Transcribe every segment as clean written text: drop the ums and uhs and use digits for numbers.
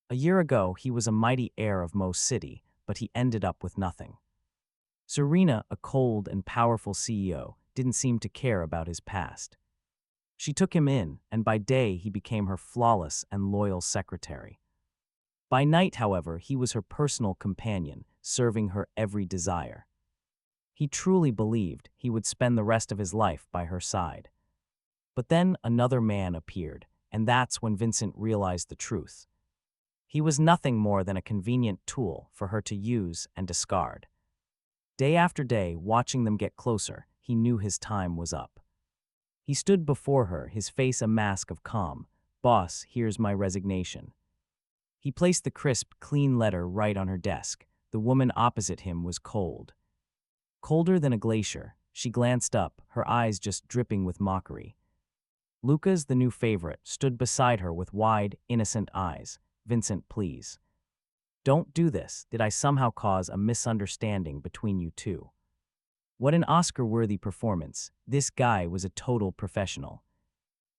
A year ago, he was a mighty heir of Mo City, but he ended up with nothing. Serena, a cold and powerful CEO, didn't seem to care about his past. She took him in, and by day he became her flawless and loyal secretary. By night, however, he was her personal companion, serving her every desire. He truly believed he would spend the rest of his life by her side. But then another man appeared, and that's when Vincent realized the truth. He was nothing more than a convenient tool for her to use and discard. Day after day, watching them get closer, he knew his time was up. He stood before her, his face a mask of calm. "Boss, here's my resignation." He placed the crisp, clean letter right on her desk. The woman opposite him was cold. Colder than a glacier, she glanced up, her eyes just dripping with mockery. Lucas, the new favorite, stood beside her with wide, innocent eyes. "Vincent, please. Don't do this. Did I somehow cause a misunderstanding between you two?" What an Oscar-worthy performance. This guy was a total professional.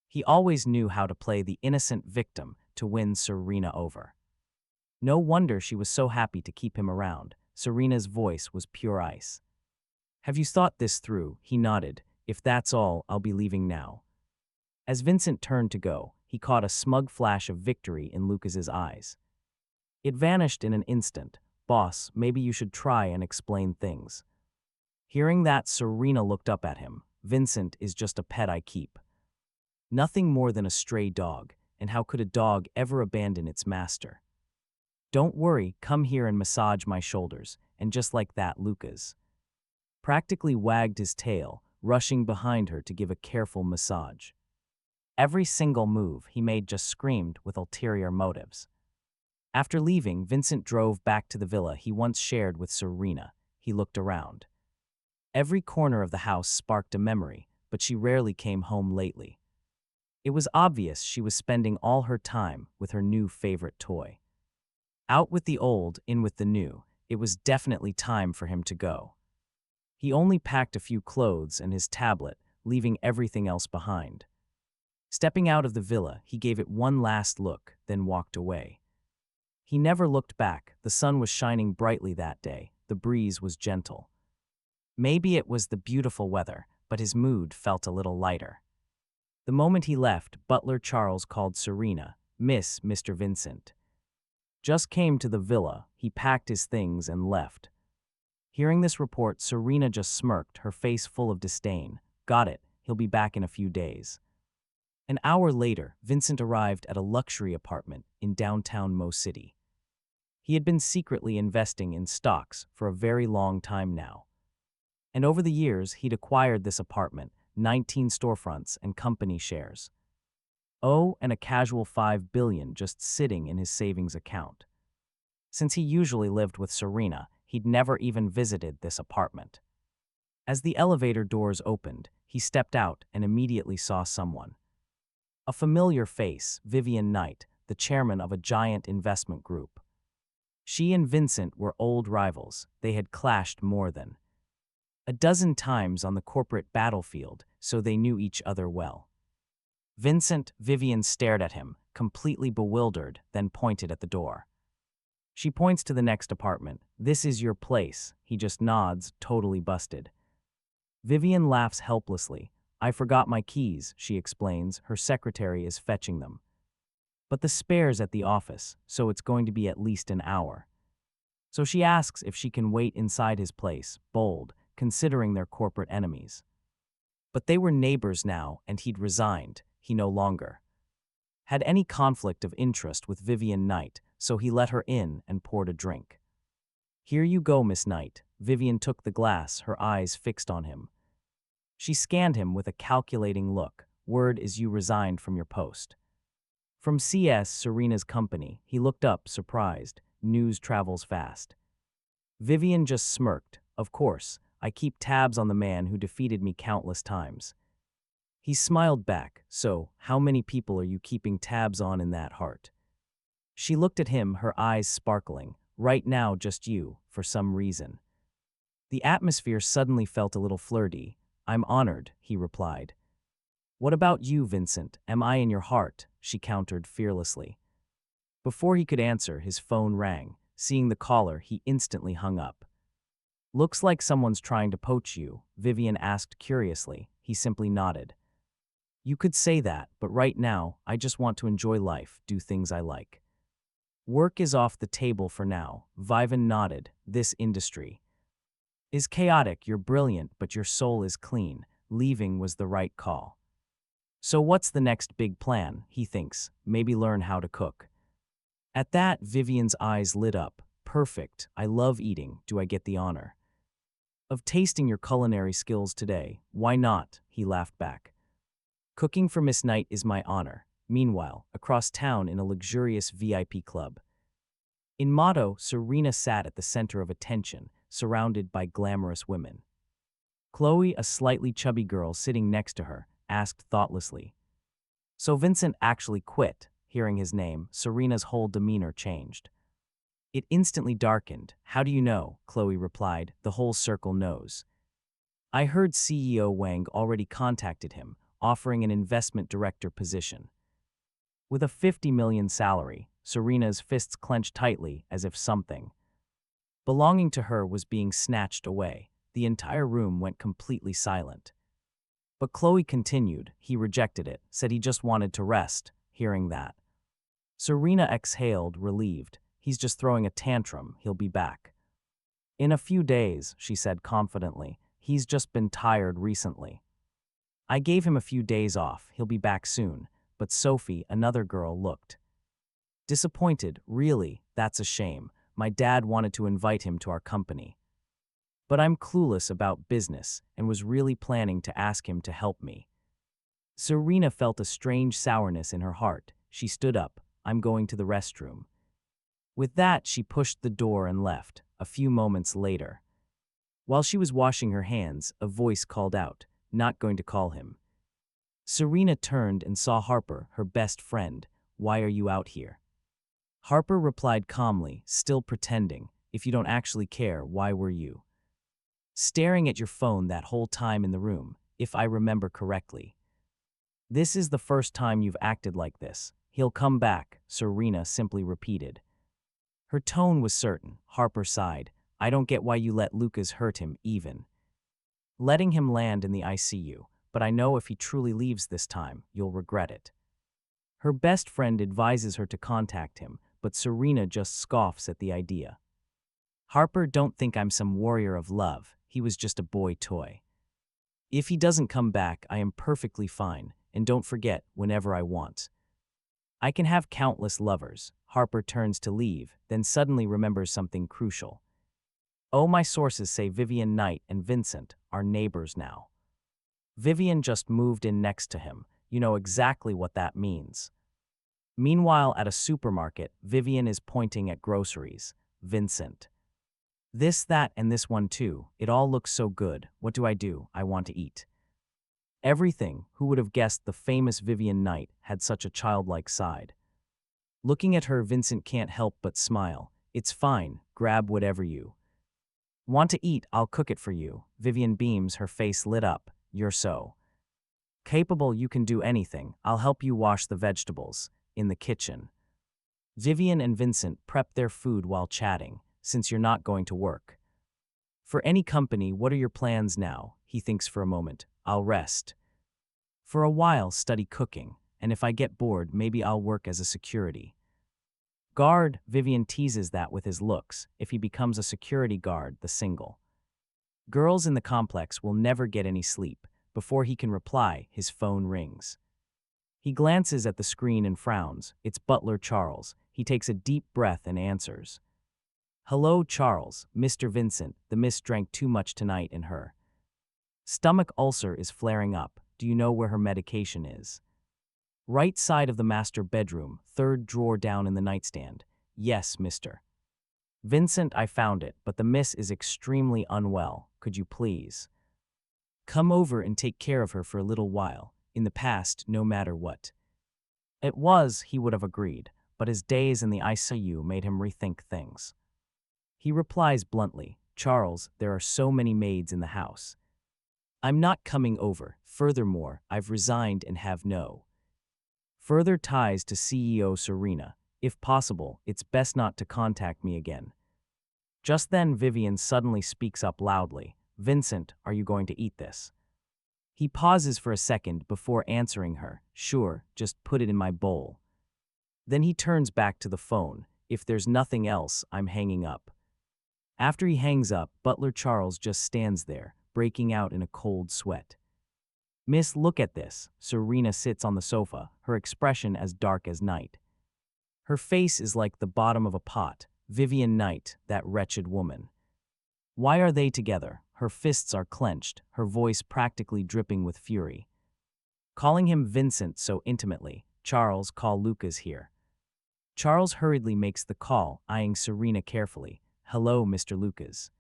He always knew how to play the innocent victim to win Serena over. No wonder she was so happy to keep him around. Serena's voice was pure ice. "Have you thought this through?" He nodded. "If that's all, I'll be leaving now." As Vincent turned to go, he caught a smug flash of victory in Lucas's eyes. It vanished in an instant. "Boss, maybe you should try and explain things." Hearing that, Serena looked up at him. "Vincent is just a pet I keep. Nothing more than a stray dog, and how could a dog ever abandon its master? Don't worry, come here and massage my shoulders." And just like that, Lucas practically wagged his tail, rushing behind her to give a careful massage. Every single move he made just screamed with ulterior motives. After leaving, Vincent drove back to the villa he once shared with Serena. He looked around. Every corner of the house sparked a memory, but she rarely came home lately. It was obvious she was spending all her time with her new favorite toy. Out with the old, in with the new, it was definitely time for him to go. He only packed a few clothes and his tablet, leaving everything else behind. Stepping out of the villa, he gave it one last look, then walked away. He never looked back. The sun was shining brightly that day. The breeze was gentle. Maybe it was the beautiful weather, but his mood felt a little lighter. The moment he left, butler Charles called Serena. Mr. Vincent just came to the villa." He packed his things and left. Hearing this report, Serena just smirked, her face full of disdain. "Got it. He'll be back in a few days." An hour later, Vincent arrived at a luxury apartment in downtown Mo City. He had been secretly investing in stocks for a very long time now. And over the years, he'd acquired this apartment, 19 storefronts and company shares. Oh, and a casual $5 billion just sitting in his savings account. Since he usually lived with Serena, he'd never even visited this apartment. As the elevator doors opened, he stepped out and immediately saw someone. A familiar face, Vivian Knight, the chairman of a giant investment group. She and Vincent were old rivals. They had clashed more than a dozen times on the corporate battlefield, so they knew each other well. Vivian stared at him, completely bewildered, then pointed at the door. She points to the next apartment. "This is your place." He just nods, totally busted. Vivian laughs helplessly. "I forgot my keys," she explains. Her secretary is fetching them. "But the spare's at the office, so it's going to be at least an hour." So she asks if she can wait inside his place, bold, considering their corporate enemies. But they were neighbors now, and he'd resigned. He no longer had any conflict of interest with Vivian Knight, so he let her in and poured a drink. "Here you go, Miss Knight." Vivian took the glass, her eyes fixed on him. She scanned him with a calculating look. "Word is you resigned from your post." From CS, Serena's company. He looked up, surprised. News travels fast. Vivian just smirked. "Of course, I keep tabs on the man who defeated me countless times." He smiled back. "So, how many people are you keeping tabs on in that heart?" She looked at him, her eyes sparkling. "Right now, just you, for some reason." The atmosphere suddenly felt a little flirty. "I'm honored," he replied. "What about you, Vincent? Am I in your heart?" she countered fearlessly. Before he could answer, his phone rang. Seeing the caller, he instantly hung up. "Looks like someone's trying to poach you," Vivian asked curiously. He simply nodded. "You could say that, but right now, I just want to enjoy life, do things I like." "Work is off the table for now," Vivan nodded. "This industry is chaotic. You're brilliant, but your soul is clean. Leaving was the right call." "So what's the next big plan?" he thinks. "Maybe learn how to cook." At that, Vivian's eyes lit up. "Perfect. I love eating. Do I get the honor of tasting your culinary skills today?" "Why not?" he laughed back. "Cooking for Miss Knight is my honor." Meanwhile, across town in a luxurious VIP club. In Motto, Serena sat at the center of attention, surrounded by glamorous women. Chloe, a slightly chubby girl sitting next to her, asked thoughtlessly, "So Vincent actually quit?" Hearing his name, Serena's whole demeanor changed. It instantly darkened. "How do you know?" Chloe replied. "The whole circle knows. I heard CEO Wang already contacted him, offering an investment director position. With a 50 million salary." Serena's fists clenched tightly as if something belonging to her was being snatched away. The entire room went completely silent. But Chloe continued. "He rejected it, said he just wanted to rest." Hearing that, Serena exhaled, relieved. "He's just throwing a tantrum. He'll be back in a few days," she said confidently. "He's just been tired recently. I gave him a few days off. He'll be back soon." But Sophie, another girl, looked disappointed. "Really? That's a shame. My dad wanted to invite him to our company. But I'm clueless about business and was really planning to ask him to help me." Serena felt a strange sourness in her heart. She stood up. "I'm going to the restroom." With that, she pushed the door and left. A few moments later, while she was washing her hands, a voice called out, "Not going to call him." Serena turned and saw Harper, her best friend. "Why are you out here?" Harper replied calmly, still pretending, "If you don't actually care, why were you staring at your phone that whole time in the room, if I remember correctly? This is the first time you've acted like this." "He'll come back," Serena simply repeated. Her tone was certain. Harper sighed. "I don't get why you let Lucas hurt him, even letting him land in the ICU. But I know if he truly leaves this time, you'll regret it." Her best friend advises her to contact him, but Serena just scoffs at the idea. "Harper, don't think I'm some warrior of love. He was just a boy toy. If he doesn't come back, I am perfectly fine, and don't forget, whenever I want, I can have countless lovers." Harper turns to leave, then suddenly remembers something crucial. "Oh, my sources say Vivian Knight and Vincent are neighbors now. Vivian just moved in next to him. You know exactly what that means." Meanwhile, at a supermarket, Vivian is pointing at groceries. "Vincent. This, that, and this one too. It all looks so good. What do? I want to eat everything." Who would have guessed the famous Vivian Knight had such a childlike side? Looking at her, Vincent can't help but smile. "It's fine. Grab whatever you want to eat. I'll cook it for you." Vivian beams, her face lit up. "You're so capable. You can do anything. I'll help you wash the vegetables." In the kitchen, Vivian and Vincent prep their food while chatting. "Since you're not going to work for any company, what are your plans now?" He thinks for a moment. "I'll rest for a while, study cooking, and if I get bored, maybe I'll work as a security guard." Vivian teases that with his looks. If he becomes a security guard, the single girls in the complex will never get any sleep. Before he can reply, his phone rings. He glances at the screen and frowns. It's butler Charles. He takes a deep breath and answers. "Hello, Charles. Mr. Vincent, the miss drank too much tonight and her stomach ulcer is flaring up. Do you know where her medication is?" "Right side of the master bedroom, third drawer down in the nightstand." "Yes, Mr. Vincent, I found it, but the miss is extremely unwell. Could you please come over and take care of her for a little while? In the past, no matter what it was, he would have agreed, but his days in the ICU made him rethink things. He replies bluntly, "Charles, there are so many maids in the house. I'm not coming over. Furthermore, I've resigned and have no further ties to CEO Serena. If possible, it's best not to contact me again. Just then, Vivian suddenly speaks up loudly. Vincent, are you going to eat this? He pauses for a second before answering her. Sure, just put it in my bowl. Then he turns back to the phone. If there's nothing else, I'm hanging up. After he hangs up, Butler Charles just stands there, breaking out in a cold sweat. Miss, look at this. Serena sits on the sofa, her expression as dark as night. Her face is like the bottom of a pot. Vivian Knight, that wretched woman. Why are they together? Her fists are clenched, her voice practically dripping with fury. Calling him Vincent so intimately. Charles, call Lucas here. Charles hurriedly makes the call, eyeing Serena carefully. Hello, Mr. Lucas.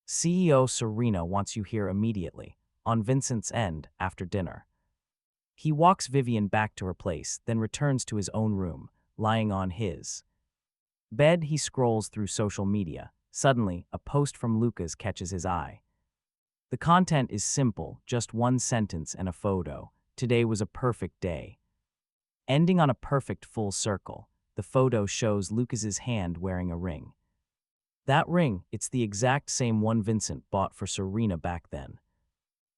CEO Serena wants you here immediately, on Vincent's end, after dinner. He walks Vivian back to her place, then returns to his own room, lying on his bed. He scrolls through social media. Suddenly, a post from Lucas catches his eye. The content is simple, just one sentence and a photo. Today was a perfect day. Ending on a perfect full circle, the photo shows Lucas's hand wearing a ring. That ring, it's the exact same one Vincent bought for Serena back then.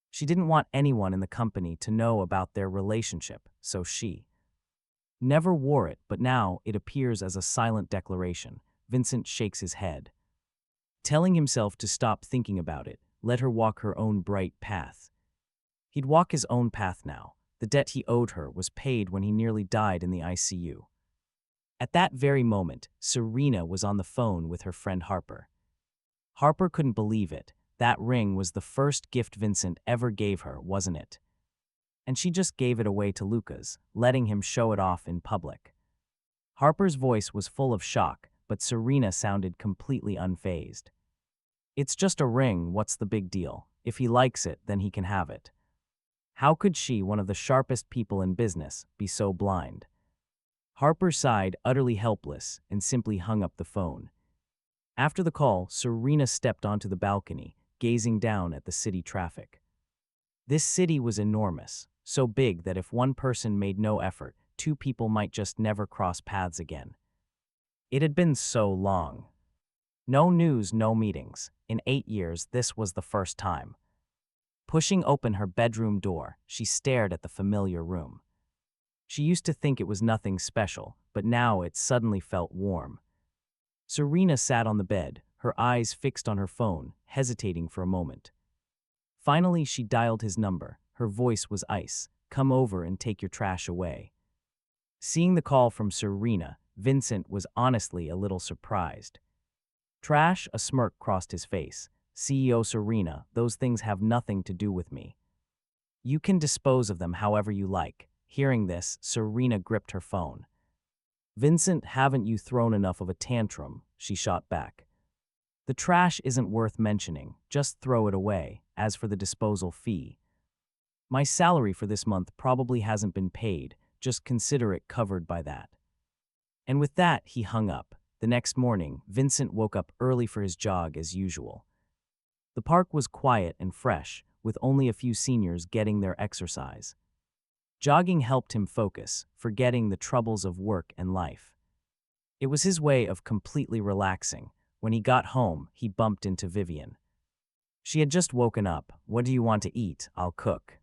She didn't want anyone in the company to know about their relationship, so she never wore it, but now it appears as a silent declaration. Vincent shakes his head, telling himself to stop thinking about it, let her walk her own bright path. He'd walk his own path now. The debt he owed her was paid when he nearly died in the ICU. At that very moment, Serena was on the phone with her friend Harper. Harper couldn't believe it. That ring was the first gift Vincent ever gave her, wasn't it? And she just gave it away to Lucas, letting him show it off in public. Harper's voice was full of shock, but Serena sounded completely unfazed. It's just a ring, what's the big deal? If he likes it, then he can have it. How could she, one of the sharpest people in business, be so blind? Harper sighed, utterly helpless, and simply hung up the phone. After the call, Serena stepped onto the balcony, gazing down at the city traffic. This city was enormous, so big that if one person made no effort, two people might just never cross paths again. It had been so long. No news, no meetings. In 8 years, this was the first time. Pushing open her bedroom door, she stared at the familiar room. She used to think it was nothing special, but now it suddenly felt warm. Serena sat on the bed, her eyes fixed on her phone, hesitating for a moment. Finally, she dialed his number. Her voice was ice. Come over and take your trash away. Seeing the call from Serena, Vincent was honestly a little surprised. Trash? A smirk crossed his face. CEO Serena, those things have nothing to do with me. You can dispose of them however you like. Hearing this, Serena gripped her phone. Vincent, haven't you thrown enough of a tantrum? She shot back. The trash isn't worth mentioning. Just throw it away. As for the disposal fee, my salary for this month probably hasn't been paid. Just consider it covered by that. And with that, he hung up. The next morning, Vincent woke up early for his jog as usual. The park was quiet and fresh, with only a few seniors getting their exercise. Jogging helped him focus, forgetting the troubles of work and life. It was his way of completely relaxing. When he got home, he bumped into Vivian. She had just woken up. What do you want to eat? I'll cook.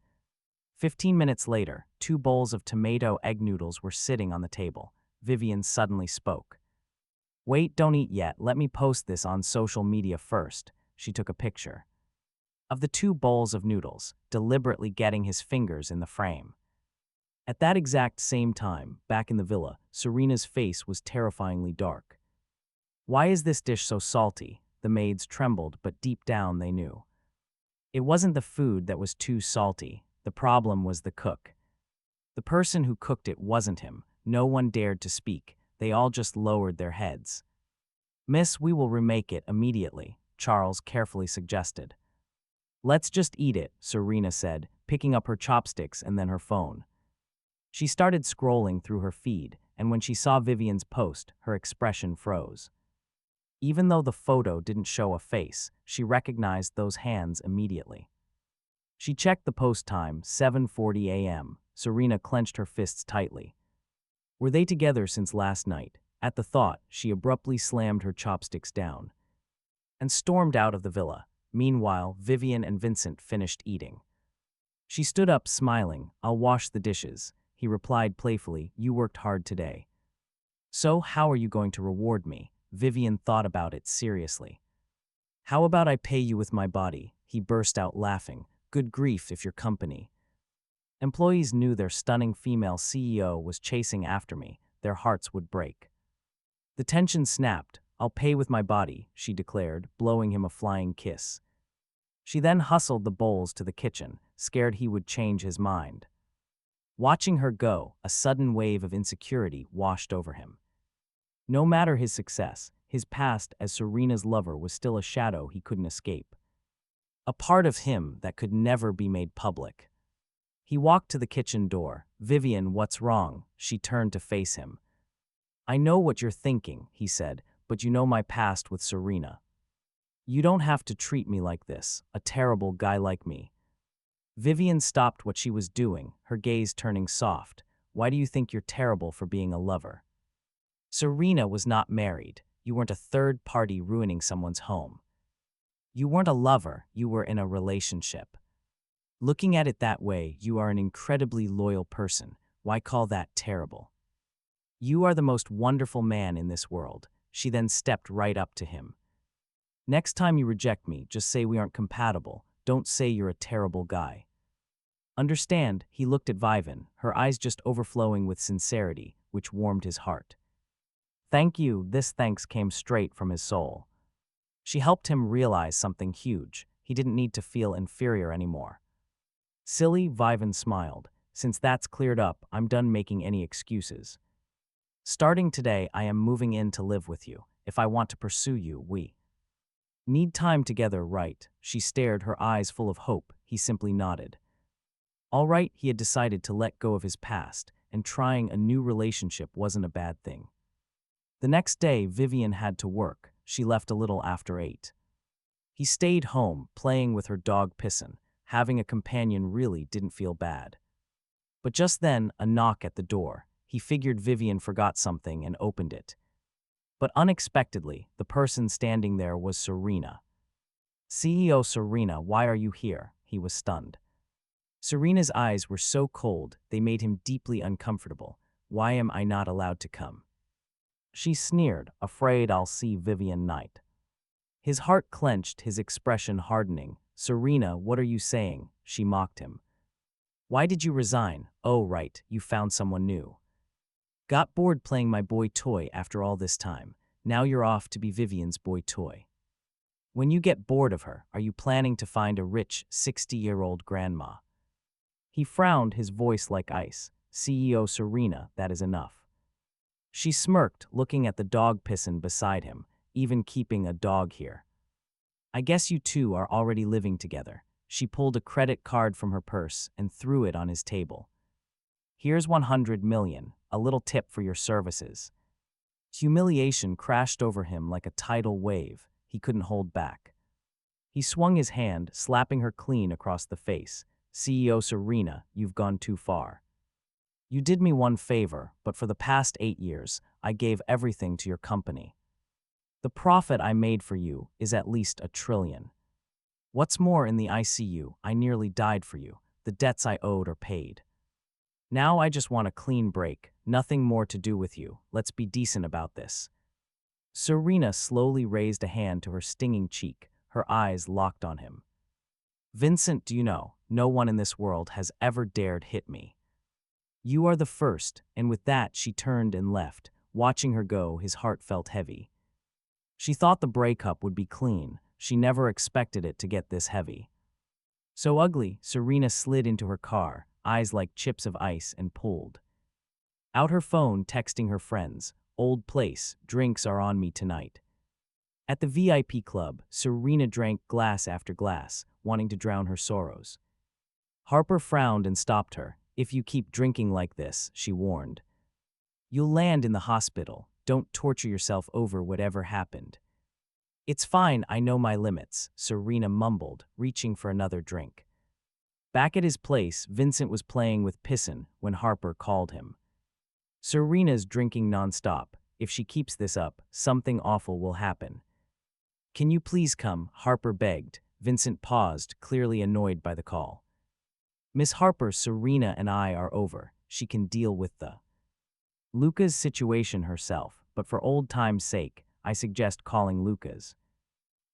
15 minutes later, 2 bowls of tomato egg noodles were sitting on the table. Vivian suddenly spoke. Wait, don't eat yet. Let me post this on social media first. She took a picture of the 2 bowls of noodles, deliberately getting his fingers in the frame. At that exact same time, back in the villa, Serena's face was terrifyingly dark. Why is this dish so salty? The maids trembled, but deep down they knew. It wasn't the food that was too salty. The problem was the cook. The person who cooked it wasn't him. No one dared to speak. They all just lowered their heads. Miss, we will remake it immediately, Charles carefully suggested. Let's just eat it, Serena said, picking up her chopsticks and then her phone. She started scrolling through her feed, and when she saw Vivian's post, her expression froze. Even though the photo didn't show a face, she recognized those hands immediately. She checked the post time, 7:40 a.m. Serena clenched her fists tightly. Were they together since last night? At the thought, she abruptly slammed her chopsticks down and stormed out of the villa. Meanwhile, Vivian and Vincent finished eating. She stood up, smiling. "I'll wash the dishes." He replied playfully, "You worked hard today. So, how are you going to reward me?" Vivian thought about it seriously. "How about I pay you with my body?" He burst out laughing. "Good grief, if your company." Employees knew their stunning female CEO was chasing after me. Their hearts would break. The tension snapped. "I'll pay with my body," she declared, blowing him a flying kiss. She then hustled the bowls to the kitchen, scared he would change his mind. Watching her go, a sudden wave of insecurity washed over him. No matter his success, his past as Serena's lover was still a shadow he couldn't escape. A part of him that could never be made public. He walked to the kitchen door. "Vivian, what's wrong?" She turned to face him. "I know what you're thinking," he said, "but you know my past with Serena. You don't have to treat me like this, a terrible guy like me." Vivian stopped what she was doing, her gaze turning soft. "Why do you think you're terrible for being a lover? Serena was not married. You weren't a third party ruining someone's home. You weren't a lover, you were in a relationship. Looking at it that way, you are an incredibly loyal person. Why call that terrible? You are the most wonderful man in this world." She then stepped right up to him. "Next time you reject me, just say we aren't compatible. Don't say you're a terrible guy. Understand?" He looked at Vivian, her eyes just overflowing with sincerity, which warmed his heart. "Thank you." This thanks came straight from his soul. She helped him realize something huge. He didn't need to feel inferior anymore. "Silly," Vivian smiled. "Since that's cleared up, I'm done making any excuses. Starting today, I am moving in to live with you. If I want to pursue you, we need time together, right?" She stared, her eyes full of hope. He simply nodded. All right, he had decided to let go of his past, and trying a new relationship wasn't a bad thing. The next day, Vivian had to work. She left a little after 8. He stayed home, playing with her dog Pisson. Having a companion really didn't feel bad. But just then, a knock at the door. He figured Vivian forgot something and opened it. But unexpectedly, the person standing there was Serena. "CEO Serena, why are you here?" He was stunned. Serena's eyes were so cold, they made him deeply uncomfortable. "Why am I not allowed to come?" She sneered, "Afraid I'll see Vivian Knight." His heart clenched, his expression hardening. "Serena, what are you saying?" She mocked him. "Why did you resign?" "Oh, right, you found someone new. Got bored playing my boy toy after all this time. Now you're off to be Vivian's boy toy. When you get bored of her, are you planning to find a rich 60-year-old grandma?" He frowned, his voice like ice. "CEO Serena, that is enough." She smirked, looking at the dog Pisson beside him. "Even keeping a dog here. I guess you two are already living together." She pulled a credit card from her purse and threw it on his table. "Here's 100 million, a little tip for your services." Humiliation crashed over him like a tidal wave. He couldn't hold back. He swung his hand, slapping her clean across the face. "CEO Serena, you've gone too far. You did me one favor, but for the past 8 years, I gave everything to your company. The profit I made for you is at least $1 trillion. What's more, in the ICU, I nearly died for you. The debts I owed are paid. Now I just want a clean break, nothing more to do with you. Let's be decent about this." Serena slowly raised a hand to her stinging cheek, her eyes locked on him. "Vincent, do you know, no one in this world has ever dared hit me. You are the first," and with that she turned and left. Watching her go, his heart felt heavy. She thought the breakup would be clean. She never expected it to get this heavy. "So ugly," Serena slid into her car, eyes like chips of ice, and pulled out her phone, texting her friends. "Old place, drinks are on me tonight." At the VIP club, Serena drank glass after glass, wanting to drown her sorrows. Harper frowned and stopped her. "If you keep drinking like this," she warned, "you'll land in the hospital. Don't torture yourself over whatever happened." "It's fine, I know my limits," Serena mumbled, reaching for another drink. Back at his place, Vincent was playing with Pisson when Harper called him. "Serena's drinking nonstop. If she keeps this up, something awful will happen. Can you please come? Harper begged. Vincent paused, clearly annoyed by the call. Miss Harper, Serena and I are over. She can deal with the Luca's situation herself, but for old time's sake, I suggest calling Luca's.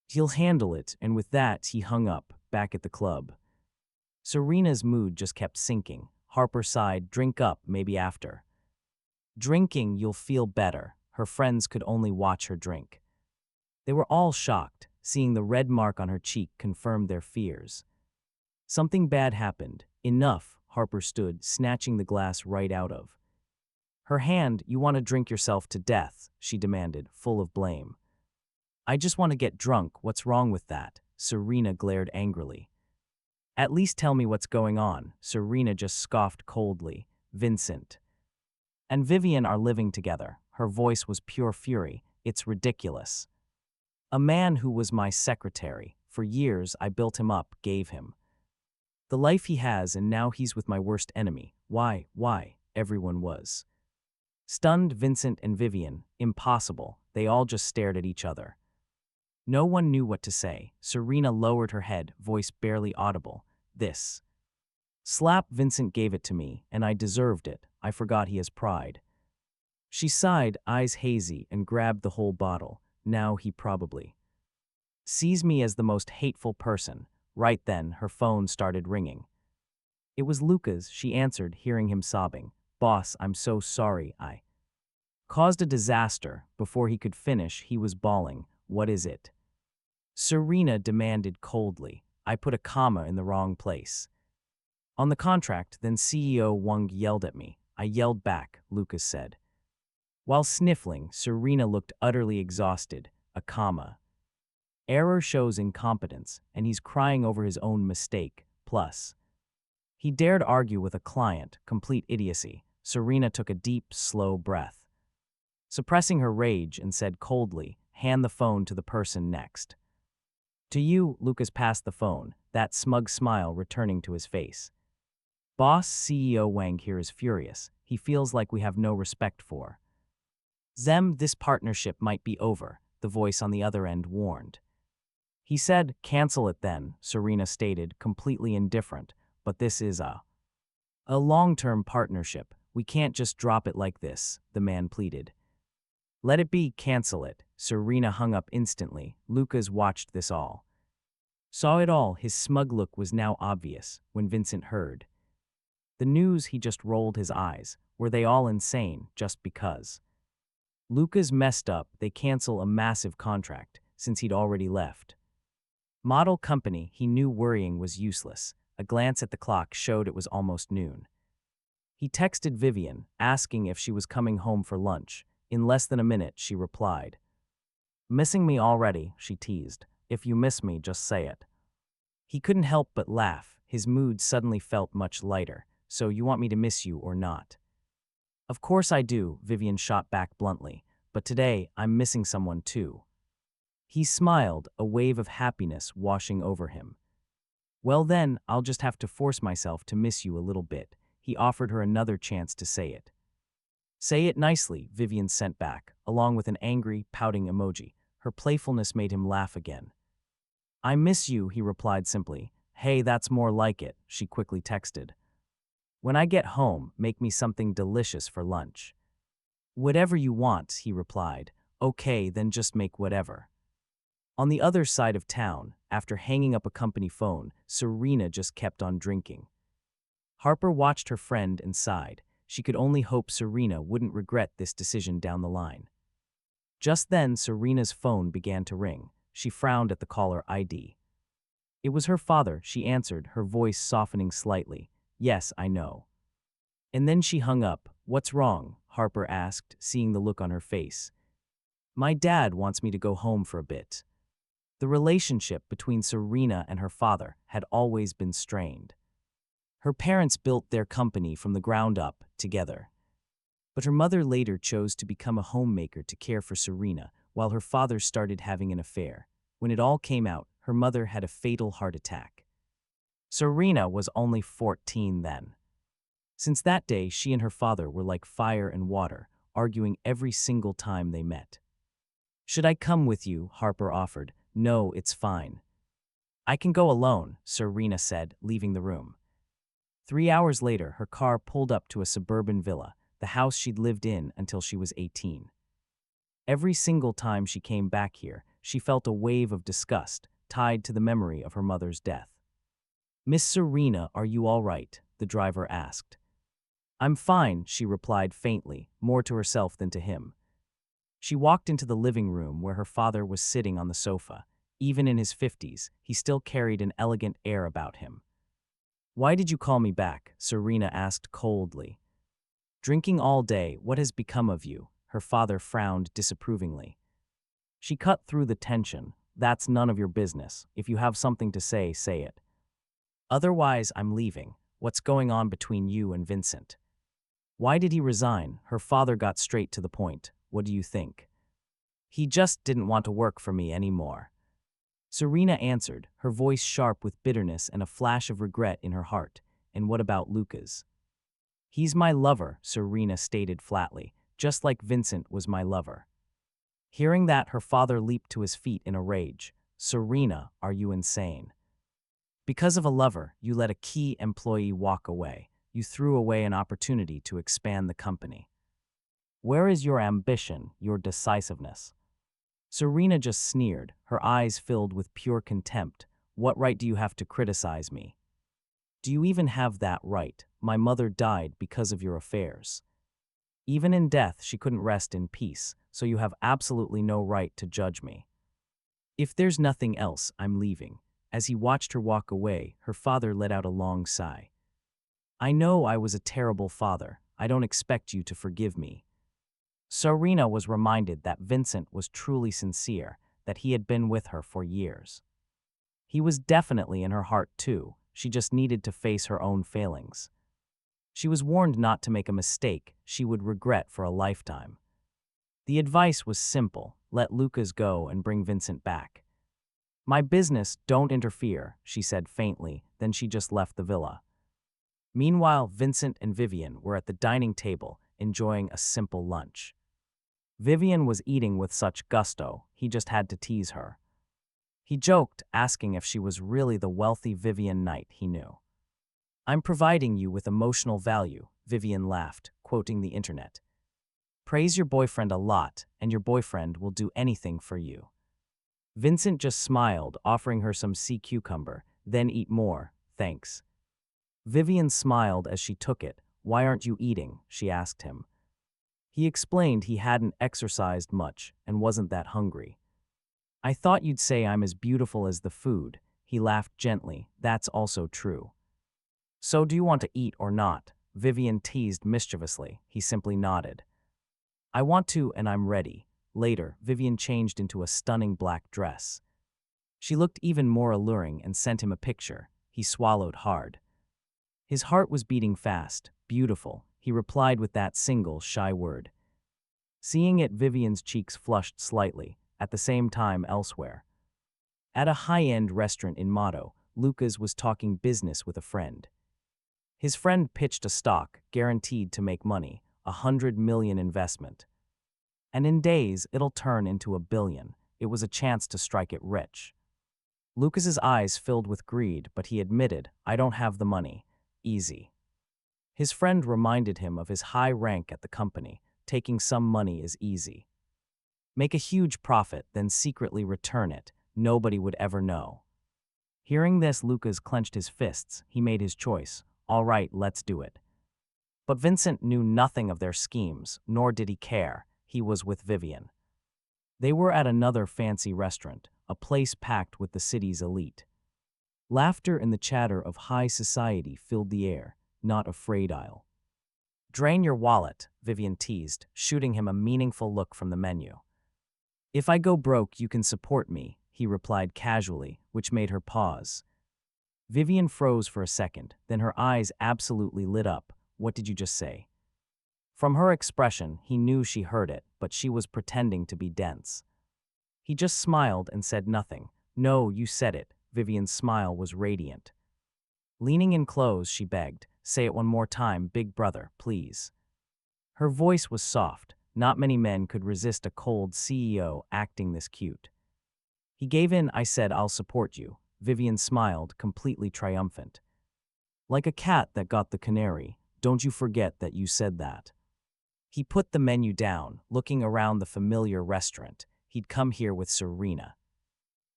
He'll handle it, and with that he hung up, back at the club. Serena's mood just kept sinking. Harper sighed, drink up, maybe after. Drinking, you'll feel better. Her friends could only watch her drink. They were all shocked. Seeing the red mark on her cheek confirmed their fears. Something bad happened. Enough, Harper stood, snatching the glass right out of her hand. You want to drink yourself to death, she demanded, full of blame. I just want to get drunk, what's wrong with that? Serena glared angrily. At least tell me what's going on. Serena just scoffed coldly. Vincent and Vivian are living together. Her voice was pure fury. It's ridiculous. A man who was my secretary. For years I built him up, gave him the life he has, and now he's with my worst enemy. Why? Everyone was stunned. Vincent and Vivian. Impossible. They all just stared at each other. No one knew what to say. Serena lowered her head, voice barely audible. This slap, Vincent gave it to me, and I deserved it. I forgot he has pride. She sighed, eyes hazy, and grabbed the whole bottle. Now he probably sees me as the most hateful person. Right then, her phone started ringing. It was Luca's. She answered, hearing him sobbing. Boss, I'm so sorry. I caused a disaster. Before he could finish, he was bawling. What is it? Serena demanded coldly. I put a comma in the wrong place on the contract. Then CEO Wang yelled at me. I yelled back, Lucas said. While sniffling, Serena looked utterly exhausted. A comma error shows incompetence, and he's crying over his own mistake. Plus, he dared argue with a client. Complete idiocy. Serena took a deep, slow breath, suppressing her rage, and said coldly, hand the phone to the person next. To you. Lucas passed the phone, that smug smile returning to his face. Boss, CEO Wang here is furious. He feels like we have no respect for them. This partnership might be over, the voice on the other end warned. He said, cancel it then, Serena stated, completely indifferent. But this is a long-term partnership. We can't just drop it like this, the man pleaded. Let it be, cancel it. Serena hung up instantly. Lucas watched this all. Saw it all. His smug look was now obvious. When Vincent heard the news, he just rolled his eyes. Were they all insane, just because Lucas messed up? They cancel a massive contract, since he'd already left model company. He knew worrying was useless. A glance at the clock showed it was almost noon. He texted Vivian, asking if she was coming home for lunch. In less than a minute, she replied. Missing me already, she teased. If you miss me, just say it. He couldn't help but laugh. His mood suddenly felt much lighter. So you want me to miss you or not? Of course I do, Vivian shot back bluntly. But today, I'm missing someone too. He smiled, a wave of happiness washing over him. Well then, I'll just have to force myself to miss you a little bit. He offered her another chance to say it. Say it nicely, Vivian sent back, along with an angry, pouting emoji. Her playfulness made him laugh again. I miss you, he replied simply. Hey, that's more like it, she quickly texted. When I get home, make me something delicious for lunch. Whatever you want, he replied. Okay, then just make whatever. On the other side of town, after hanging up a company phone, Serena just kept on drinking. Harper watched her friend and sighed. She could only hope Serena wouldn't regret this decision down the line. Just then, Serena's phone began to ring. She frowned at the caller ID. It was her father. She answered, her voice softening slightly. Yes, I know. And then she hung up. What's wrong? Harper asked, seeing the look on her face. My dad wants me to go home for a bit. The relationship between Serena and her father had always been strained. Her parents built their company from the ground up together. But her mother later chose to become a homemaker to care for Serena, while her father started having an affair. When it all came out, her mother had a fatal heart attack. Serena was only 14 then. Since that day, she and her father were like fire and water. arguing every single time they met. "Should I come with you?" Harper offered. "No, it's fine." "I can go alone," Serena said, leaving the room. 3 hours later, her car pulled up to a suburban villa, the house she'd lived in until she was 18. Every single time she came back here, she felt a wave of disgust tied to the memory of her mother's death. "Miss Serena, are you all right?" the driver asked. "I'm fine," she replied faintly, more to herself than to him. She walked into the living room where her father was sitting on the sofa. Even in his 50s, he still carried an elegant air about him. "Why did you call me back?" Serena asked coldly. "Drinking all day, what has become of you?" Her father frowned disapprovingly. She cut through the tension. "That's none of your business. If you have something to say, say it. Otherwise, I'm leaving. What's going on between you and Vincent?" "Why did he resign?" Her father got straight to the point. "What do you think?" "He just didn't want to work for me anymore." Serena answered, her voice sharp with bitterness and a flash of regret in her heart. "And what about Lucas?" "He's my lover," Serena stated flatly, "just like Vincent was my lover." Hearing that, her father leaped to his feet in a rage. "Serena, are you insane? Because of a lover, you let a key employee walk away. You threw away an opportunity to expand the company. Where is your ambition, your decisiveness?" Serena just sneered, her eyes filled with pure contempt. "What right do you have to criticize me? Do you even have that right? My mother died because of your affairs. Even in death, she couldn't rest in peace, so you have absolutely no right to judge me. If there's nothing else, I'm leaving." As he watched her walk away, her father let out a long sigh. "I know I was a terrible father. I don't expect you to forgive me." Serena was reminded that Vincent was truly sincere, that he had been with her for years. He was definitely in her heart too. She just needed to face her own failings. She was warned not to make a mistake she would regret for a lifetime. The advice was simple: let Lucas go and bring Vincent back. "My business, don't interfere," she said faintly, then she just left the villa. Meanwhile, Vincent and Vivian were at the dining table, enjoying a simple lunch. Vivian was eating with such gusto, he just had to tease her. He joked, asking if she was really the wealthy Vivian Knight he knew. "I'm providing you with emotional value," Vivian laughed, quoting the internet. "Praise your boyfriend a lot, and your boyfriend will do anything for you." Vincent just smiled, offering her some sea cucumber. "Then eat more, thanks." Vivian smiled as she took it. "Why aren't you eating?" she asked him. He explained he hadn't exercised much and wasn't that hungry. "I thought you'd say I'm as beautiful as the food." He laughed gently. "That's also true." "So do you want to eat or not?" Vivian teased mischievously. He simply nodded. "I want to, and I'm ready." Later, Vivian changed into a stunning black dress. She looked even more alluring and sent him a picture. He swallowed hard. His heart was beating fast. "Beautiful," he replied with that single, shy word. Seeing it, Vivian's cheeks flushed slightly, at the same time elsewhere. At a high-end restaurant in Motto, Lucas was talking business with a friend. His friend pitched a stock, guaranteed to make money, $100 million investment. And in days, it'll turn into $1 billion. It was a chance to strike it rich. Lucas's eyes filled with greed, but he admitted, "I don't have the money." Easy. His friend reminded him of his high rank at the company. Taking some money is easy. Make a huge profit, then secretly return it. Nobody would ever know. Hearing this, Lucas clenched his fists. He made his choice. All right, let's do it. But Vincent knew nothing of their schemes, nor did he care. He was with Vivian. They were at another fancy restaurant, a place packed with the city's elite. Laughter and the chatter of high society filled the air, not a frayed aisle. "Drain your wallet," Vivian teased, shooting him a meaningful look from the menu. "If I go broke, you can support me," he replied casually, which made her pause. Vivian froze for a second, then her eyes absolutely lit up. "What did you just say?" From her expression, he knew she heard it, but she was pretending to be dense. He just smiled and said nothing. "No, you said it." Vivian's smile was radiant. Leaning in close, she begged, "Say it one more time, big brother, please." Her voice was soft, Not many men could resist a cold CEO acting this cute. He gave in. I said, I'll support you. Vivian smiled, completely triumphant. Like a cat that got the canary, don't you forget that you said that. He put the menu down, looking around the familiar restaurant. He'd come here with Serena.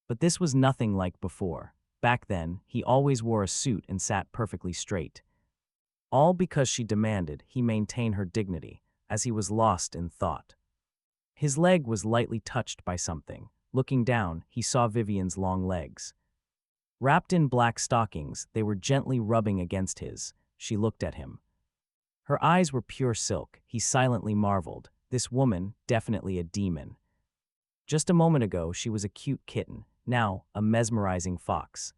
But this was nothing like before. Back then, he always wore a suit and sat perfectly straight. All because she demanded he maintain her dignity, as he was lost in thought. His leg was lightly touched by something. Looking down, he saw Vivian's long legs. Wrapped in black stockings, they were gently rubbing against his. She looked at him. Her eyes were pure silk. He silently marveled. This woman, definitely a demon. Just a moment ago, she was a cute kitten, now a mesmerizing fox.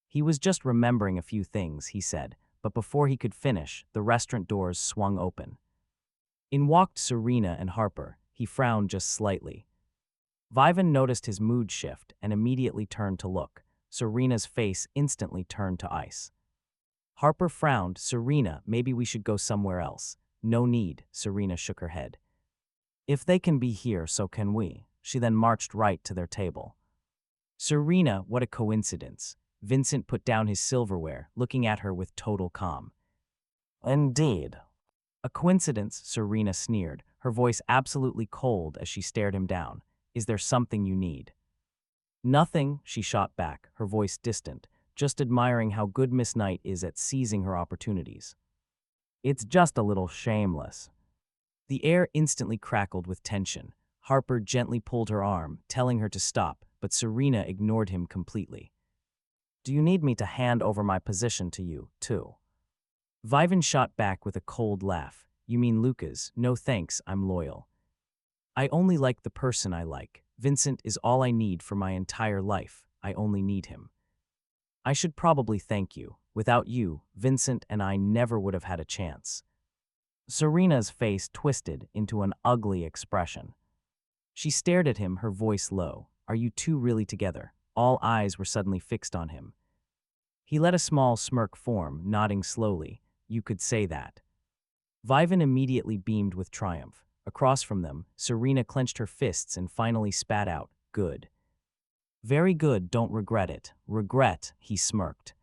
He was just remembering a few things, he said, but before he could finish, the restaurant doors swung open. In walked Serena and Harper. He frowned just slightly. Vivan noticed his mood shift and immediately turned to look. Serena's face instantly turned to ice. Harper frowned. Serena, maybe we should go somewhere else. No need, Serena shook her head. If they can be here, so can we. She then marched right to their table. Serena, what a coincidence. Vincent put down his silverware, looking at her with total calm. Indeed. A coincidence, Serena sneered, her voice absolutely cold as she stared him down. Is there something you need? Nothing, she shot back, her voice distant, just admiring how good Miss Knight is at seizing her opportunities. It's just a little shameless. The air instantly crackled with tension. Harper gently pulled her arm, telling her to stop, but Serena ignored him completely. Do you need me to hand over my position to you, too? Vivan shot back with a cold laugh. You mean Lucas? No thanks, I'm loyal. I only like the person I like. Vincent is all I need for my entire life. I only need him. I should probably thank you. Without you, Vincent and I never would have had a chance. Serena's face twisted into an ugly expression. She stared at him, her voice low. Are you two really together? All eyes were suddenly fixed on him. He let a small smirk form, nodding slowly. You could say that. Vivan immediately beamed with triumph. Across from them, Serena clenched her fists and finally spat out, good. Very good, don't regret it. Regret, he smirked.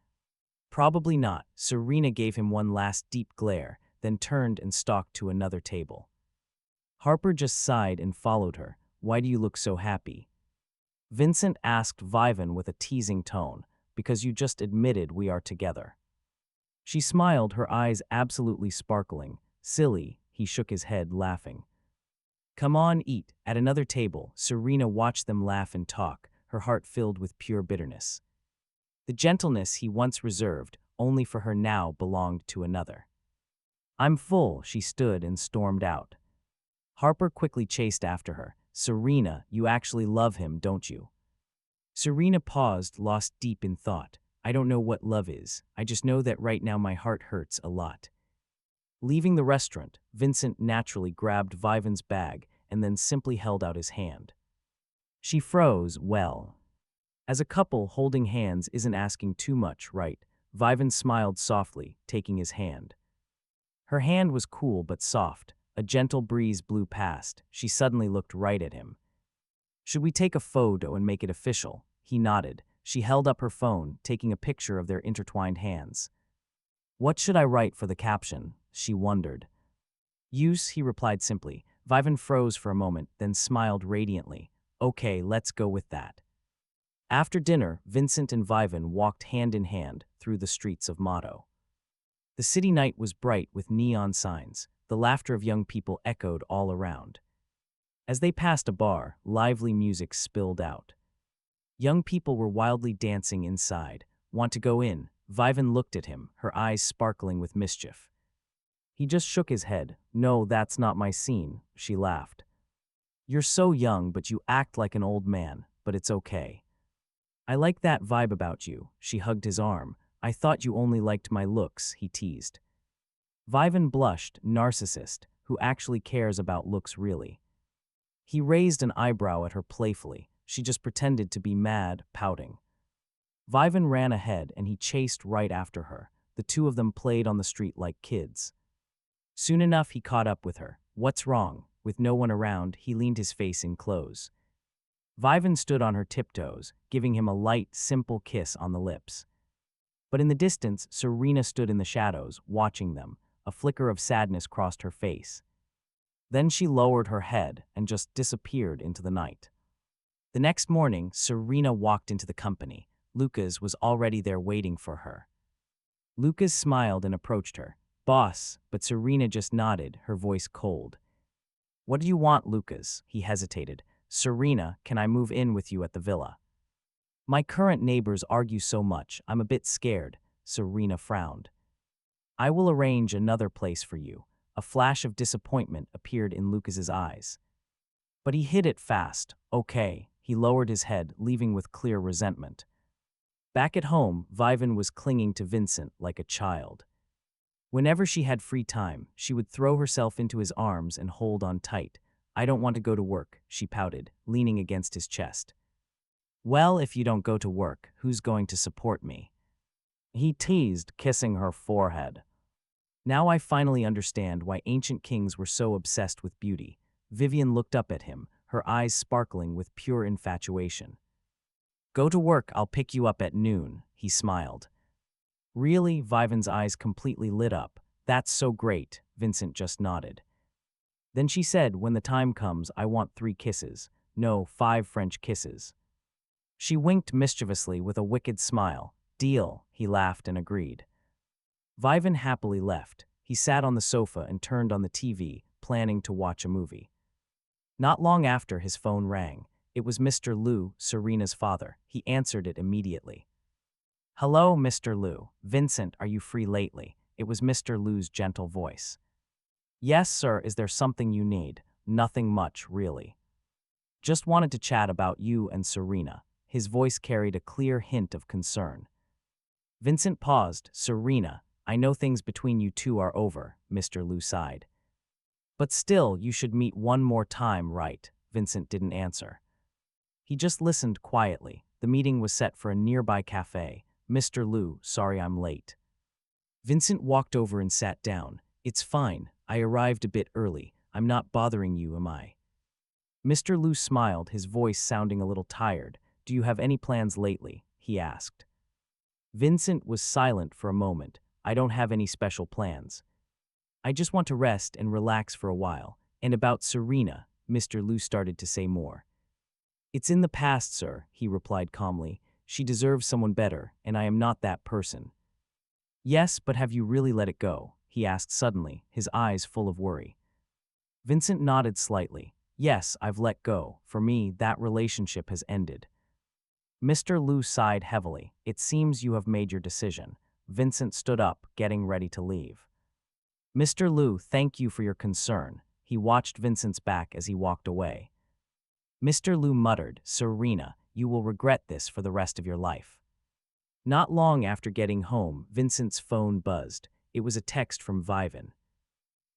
Probably not. Serena gave him one last deep glare, then turned and stalked to another table. Harper just sighed and followed her. Why do you look so happy? Vincent asked Vivan with a teasing tone. Because you just admitted we are together. She smiled, her eyes absolutely sparkling. Silly, he shook his head, laughing. Come on, eat. At another table, Serena watched them laugh and talk, her heart filled with pure bitterness. The gentleness he once reserved, only for her now, belonged to another. I'm full, she stood and stormed out. Harper quickly chased after her. Serena, you actually love him, don't you? Serena paused, lost deep in thought. I don't know what love is. I just know that right now my heart hurts a lot. Leaving the restaurant, Vincent naturally grabbed Vivan's bag and then simply held out his hand. She froze, well. As a couple, holding hands isn't asking too much, right? Vivan smiled softly, taking his hand. Her hand was cool but soft. A gentle breeze blew past. She suddenly looked right at him. Should we take a photo and make it official? He nodded. She held up her phone, taking a picture of their intertwined hands. What should I write for the caption? She wondered. Use, he replied simply. Vivan froze for a moment, then smiled radiantly. Okay, let's go with that. After dinner, Vincent and Vivan walked hand in hand through the streets of Motto. The city night was bright with neon signs. The laughter of young people echoed all around. As they passed a bar, lively music spilled out. Young people were wildly dancing inside. Want to go in? Vivan looked at him, her eyes sparkling with mischief. He just shook his head. No, that's not my scene, she laughed. You're so young, but you act like an old man, but it's okay. I like that vibe about you. She hugged his arm. I thought you only liked my looks, he teased. Vivan blushed, narcissist, who actually cares about looks really. He raised an eyebrow at her playfully. She just pretended to be mad, pouting. Vivan ran ahead and he chased right after her. The two of them played on the street like kids. Soon enough, he caught up with her. What's wrong? With no one around, he leaned his face in close. Vivan stood on her tiptoes, giving him a light, simple kiss on the lips. But in the distance, Serena stood in the shadows, watching them. A flicker of sadness crossed her face. Then she lowered her head and just disappeared into the night. The next morning, Serena walked into the company. Lucas was already there waiting for her. Lucas smiled and approached her. "Boss," but Serena just nodded, her voice cold. "What do you want, Lucas?" He hesitated. "Serena, can I move in with you at the villa?" "My current neighbors argue so much, I'm a bit scared," Serena frowned. "I will arrange another place for you." A flash of disappointment appeared in Lucas's eyes. But he hid it fast. "Okay." He lowered his head, leaving with clear resentment. Back at home, Vivan was clinging to Vincent like a child. Whenever she had free time, she would throw herself into his arms and hold on tight. "I don't want to go to work," she pouted, leaning against his chest. "Well, if you don't go to work, who's going to support me?" He teased, kissing her forehead. "Now I finally understand why ancient kings were so obsessed with beauty." Vivian looked up at him, her eyes sparkling with pure infatuation. "Go to work, I'll pick you up at noon," he smiled. "Really?" Vivan's eyes completely lit up. "That's so great," Vincent just nodded. Then she said, "When the time comes, I want 3 kisses. No, 5 French kisses." She winked mischievously with a wicked smile. "Deal," he laughed and agreed. Vivan happily left. He sat on the sofa and turned on the TV, planning to watch a movie. Not long after, his phone rang. It was Mr. Liu, Serena's father. He answered it immediately. "Hello, Mr. Liu. Vincent, are you free lately?" It was Mr. Liu's gentle voice. "Yes, sir. Is there something you need?" "Nothing much, really. Just wanted to chat about you and Serena." His voice carried a clear hint of concern. Vincent paused. "Serena, I know things between you two are over," Mr. Liu sighed. "But still, you should meet one more time, right?" Vincent didn't answer. He just listened quietly. The meeting was set for a nearby cafe. "Mr. Liu, sorry I'm late." Vincent walked over and sat down. "It's fine. I arrived a bit early. I'm not bothering you, am I?" Mr. Liu smiled, his voice sounding a little tired. "Do you have any plans lately?" he asked. Vincent was silent for a moment. "I don't have any special plans. I just want to rest and relax for a while." "And about Serena," Mr. Liu started to say more. "It's in the past, sir," he replied calmly. "She deserves someone better, and I am not that person." "Yes, but have you really let it go?" he asked suddenly, his eyes full of worry. Vincent nodded slightly. "Yes, I've let go. For me, that relationship has ended." Mr. Liu sighed heavily. "It seems you have made your decision." Vincent stood up, getting ready to leave. "Mr. Liu, thank you for your concern." He watched Vincent's back as he walked away. Mr. Liu muttered, "Serena, you will regret this for the rest of your life." Not long after getting home, Vincent's phone buzzed. It was a text from Vivan.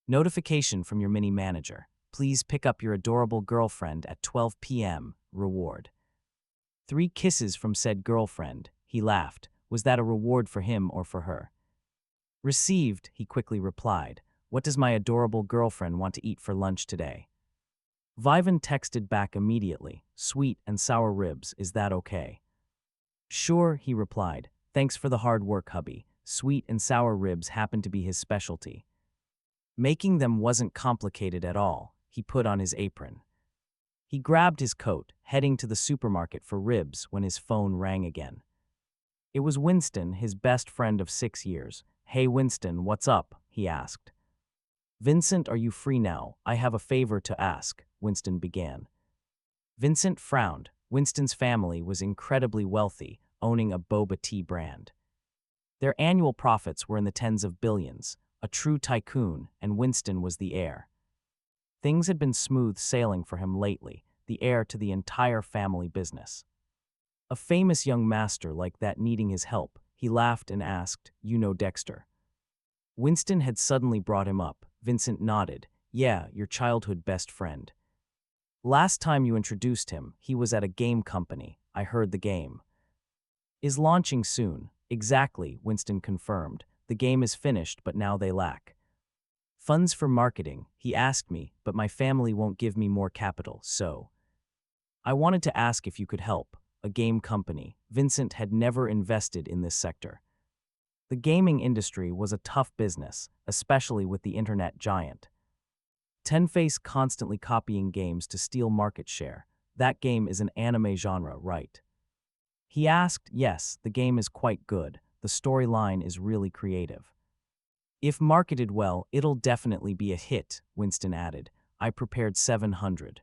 "Notification from your mini manager. Please pick up your adorable girlfriend at 12 p.m. Reward." 3 kisses from said girlfriend. He laughed. Was that a reward for him or for her? "Received," he quickly replied. "What does my adorable girlfriend want to eat for lunch today?" Vivan texted back immediately. "Sweet and sour ribs, is that okay?" "Sure," he replied. "Thanks for the hard work, hubby." Sweet and sour ribs happened to be his specialty. Making them wasn't complicated at all. He put on his apron. He grabbed his coat, heading to the supermarket for ribs when his phone rang again. It was Winston, his best friend of 6 years. "Hey Winston, what's up?" he asked. "Vincent, are you free now? I have a favor to ask," Winston began. Vincent frowned. Winston's family was incredibly wealthy, owning a boba tea brand. Their annual profits were in the tens of billions, a true tycoon, and Winston was the heir. Things had been smooth sailing for him lately, the heir to the entire family business. A famous young master like that needing his help, he laughed and asked, "You know Dexter?" Winston had suddenly brought him up. Vincent nodded. "Yeah, your childhood best friend. Last time you introduced him, he was at a game company. I heard the game is launching soon." "Exactly," Winston confirmed. "The game is finished, but now they lack Funds for marketing, he asked me, but my family won't give me more capital, so. I wanted to ask if you could help. A game company. Vincent had never invested in this sector. The gaming industry was a tough business, especially with the internet giant. Tenface constantly copying games to steal market share. That game is an anime genre, right? He asked, yes, the game is quite good. The storyline is really creative. If marketed well, it'll definitely be a hit, Winston added. I prepared 700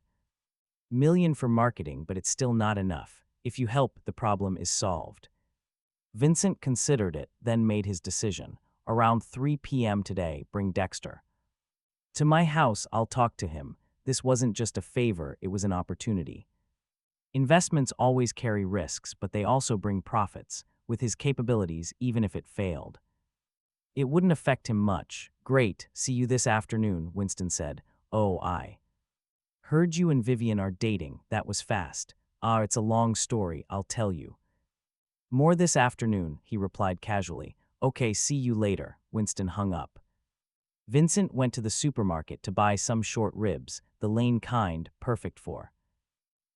million for marketing, but it's still not enough. If you help, the problem is solved. Vincent considered it, then made his decision. Around 3 p.m. today, bring Dexter to my house. I'll talk to him. This wasn't just a favor, it was an opportunity. Investments always carry risks, but they also bring profits. With his capabilities, even if it failed, it wouldn't affect him much. Great, see you this afternoon, Winston said. Oh, I heard you and Vivian are dating. That was fast. It's a long story, I'll tell you more this afternoon, he replied casually. Okay, see you later. Winston hung up. Vincent went to the supermarket to buy some short ribs, the lean kind, perfect for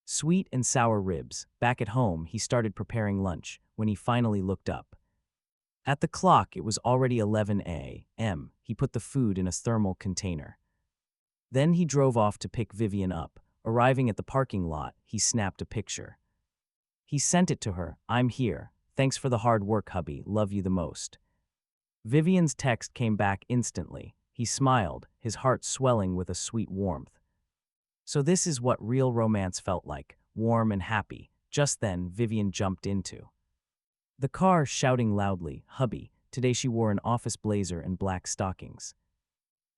sweet and sour ribs. Back at home, he started preparing lunch when he finally looked up. At the clock, it was already 11 a.m. He put the food in a thermal container. Then he drove off to pick Vivian up. Arriving at the parking lot, he snapped a picture. He sent it to her. I'm here. Thanks for the hard work, hubby. Love you the most. Vivian's text came back instantly. He smiled, his heart swelling with a sweet warmth. So this is what real romance felt like, warm and happy. Just then, Vivian jumped into the car, shouting loudly, hubby. Today she wore an office blazer and black stockings.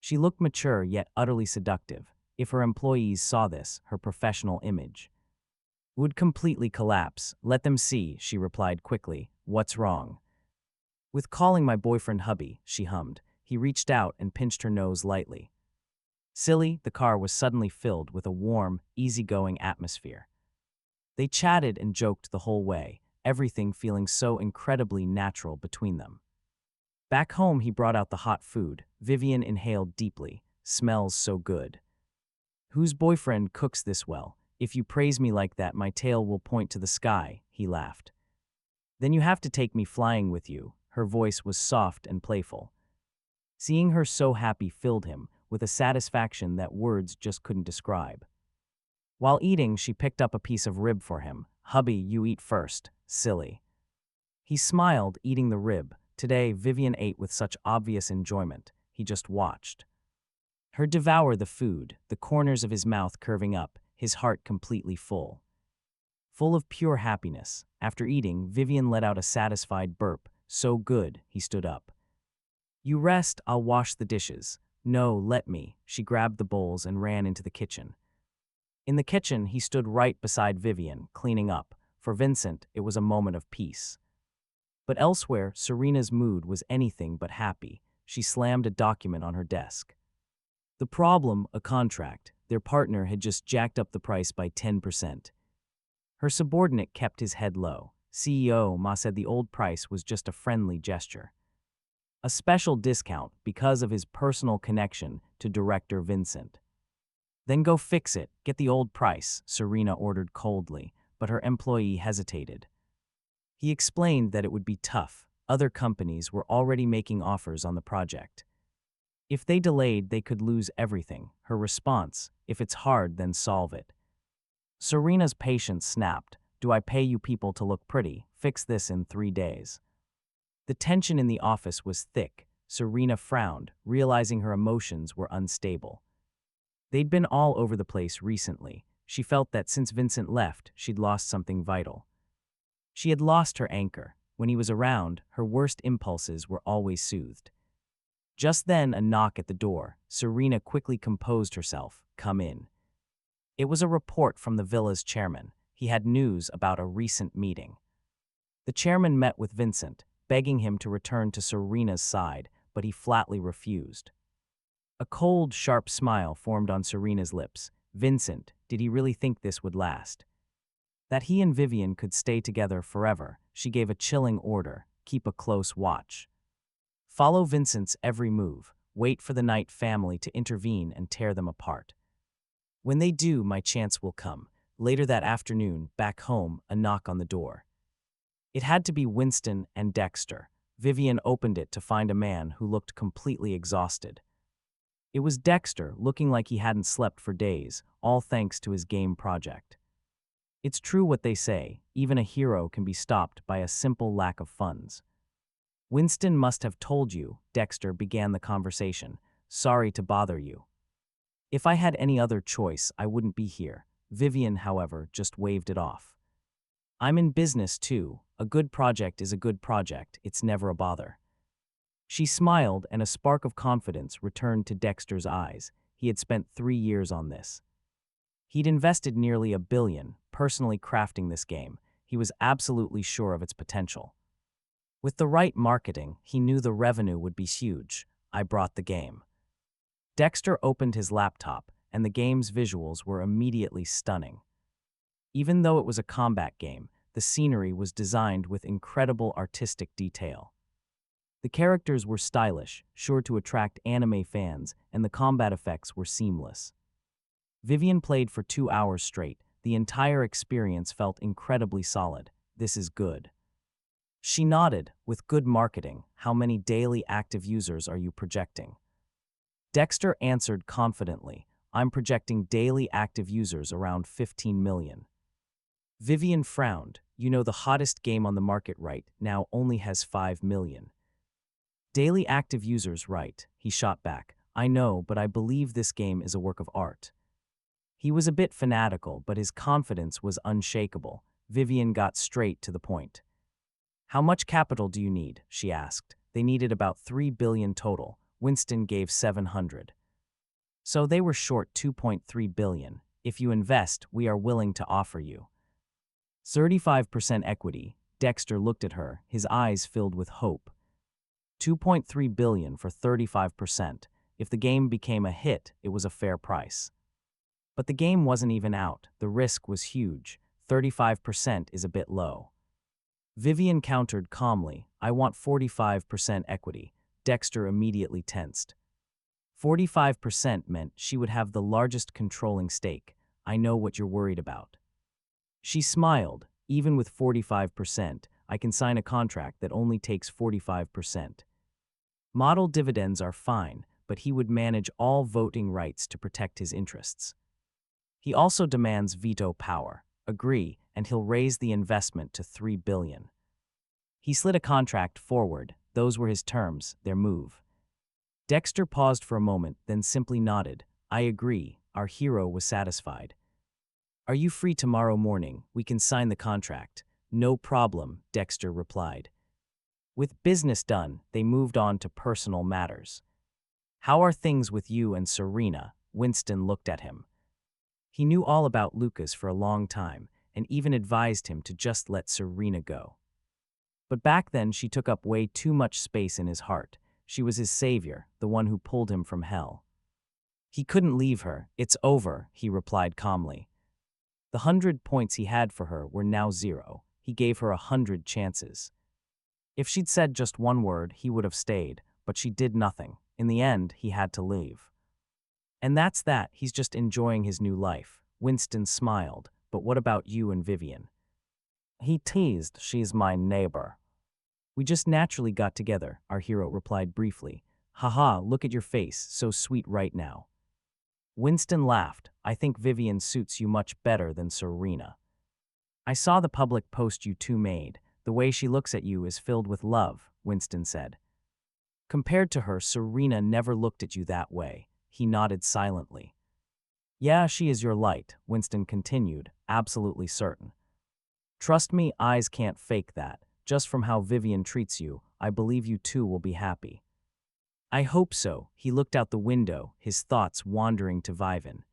She looked mature yet utterly seductive. If her employees saw this, her professional image would completely collapse. Let them see, she replied quickly. What's wrong with calling my boyfriend hubby? She hummed. He reached out and pinched her nose lightly. Silly, the car was suddenly filled with a warm, easygoing atmosphere. They chatted and joked the whole way, everything feeling so incredibly natural between them. Back home, he brought out the hot food. Vivian inhaled deeply. Smells so good. Whose boyfriend cooks this well? If you praise me like that, my tail will point to the sky, he laughed. Then you have to take me flying with you. Her voice was soft and playful. Seeing her so happy filled him with a satisfaction that words just couldn't describe. While eating, she picked up a piece of rib for him. Hubby, you eat first, silly. He smiled, eating the rib. Today, Vivian ate with such obvious enjoyment. He just watched her devour the food, the corners of his mouth curving up, his heart completely full. Full of pure happiness. After eating, Vivian let out a satisfied burp. So good, he stood up. You rest, I'll wash the dishes. No, let me. She grabbed the bowls and ran into the kitchen. In the kitchen, he stood right beside Vivian, cleaning up. For Vincent, it was a moment of peace. But elsewhere, Serena's mood was anything but happy. She slammed a document on her desk. The problem, a contract. Their partner had just jacked up the price by 10%. Her subordinate kept his head low. CEO Ma said the old price was just a friendly gesture. A special discount because of his personal connection to director Vincent. Then go fix it, get the old price, Serena ordered coldly, but her employee hesitated. He explained that it would be tough. Other companies were already making offers on the project. If they delayed, they could lose everything. Her response, if it's hard, then solve it. Serena's patience snapped. Do I pay you people to look pretty? Fix this in 3 days. The tension in the office was thick. Serena frowned, realizing her emotions were unstable. They'd been all over the place recently. She felt that since Vincent left, she'd lost something vital. She had lost her anchor. When he was around, her worst impulses were always soothed. Just then, a knock at the door. Serena quickly composed herself. Come in. It was a report from the villa's chairman. He had news about a recent meeting. The chairman met with Vincent, begging him to return to Serena's side, but he flatly refused. A cold, sharp smile formed on Serena's lips. Vincent, did he really think this would last? That he and Vivian could stay together forever? She gave a chilling order. Keep a close watch. Follow Vincent's every move. wait for the Knight family to intervene and tear them apart. When they do, my chance will come. Later that afternoon, back home, a knock on the door. It had to be Winston and Dexter. Vivian opened it to find a man who looked completely exhausted. It was Dexter, looking like he hadn't slept for days, all thanks to his game project. It's true what they say, even a hero can be stopped by a simple lack of funds. Winston must have told you, Dexter began the conversation. Sorry to bother you. If I had any other choice, I wouldn't be here. Vivian, however, just waved it off. I'm in business too. A good project is a good project. It's never a bother. She smiled, and a spark of confidence returned to Dexter's eyes. He had spent 3 years on this. He'd invested nearly $1 billion, personally crafting this game. He was absolutely sure of its potential. With the right marketing, he knew the revenue would be huge. I brought the game. Dexter opened his laptop, and the game's visuals were immediately stunning. Even though it was a combat game, the scenery was designed with incredible artistic detail. The characters were stylish, sure to attract anime fans, and the combat effects were seamless. Vivian played for 2 hours straight. The entire experience felt incredibly solid. This is good. She nodded. With good marketing, how many daily active users are you projecting? Dexter answered confidently. I'm projecting daily active users around 15 million. Vivian frowned. You know, the hottest game on the market right now only has 5 million. Daily active users, right? He shot back. I know, but I believe this game is a work of art. He was a bit fanatical, but his confidence was unshakable. Vivian got straight to the point. How much capital do you need? She asked. They needed about 3 billion total. Winston gave 700. So they were short 2.3 billion. If you invest, we are willing to offer you 35% equity. Dexter looked at her, his eyes filled with hope. 2.3 billion for 35%. If the game became a hit, it was a fair price. But the game wasn't even out. The risk was huge. 35% is a bit low. Vivian countered calmly. I want 45% equity. Dexter immediately tensed. 45% meant she would have the largest controlling stake. I know what you're worried about. She smiled. Even with 45%, I can sign a contract that only takes 45%. Model dividends are fine, but he would manage all voting rights to protect his interests. He also demands veto power. Agree, and he'll raise the investment to 3 billion. He slid a contract forward. Those were his terms, their move. Dexter paused for a moment, then simply nodded. I agree. Our hero was satisfied. Are you free tomorrow morning? We can sign the contract. No problem, Dexter replied. With business done, they moved on to personal matters. How are things with you and Serena? Winston looked at him. He knew all about Lucas for a long time, and even advised him to just let Serena go. But back then she took up way too much space in his heart. She was his savior, the one who pulled him from hell. He couldn't leave her. It's over, he replied calmly. The 100 points he had for her were now 0. He gave her 100 chances. If she'd said just one word, he would have stayed, but she did nothing. In the end, he had to leave. And that's that. He's just enjoying his new life. Winston smiled. But what about you and Vivian? He teased. She's my neighbor. We just naturally got together, our hero replied briefly. Haha, look at your face, so sweet right now. Winston laughed. I think Vivian suits you much better than Serena. I saw the public post you two made. The way she looks at you is filled with love, Winston said. Compared to her, Serena never looked at you that way. He nodded silently. Yeah, she is your light, Winston continued, absolutely certain. Trust me, eyes can't fake that. Just from how Vivian treats you, I believe you two will be happy. I hope so. He looked out the window, his thoughts wandering to Vivian.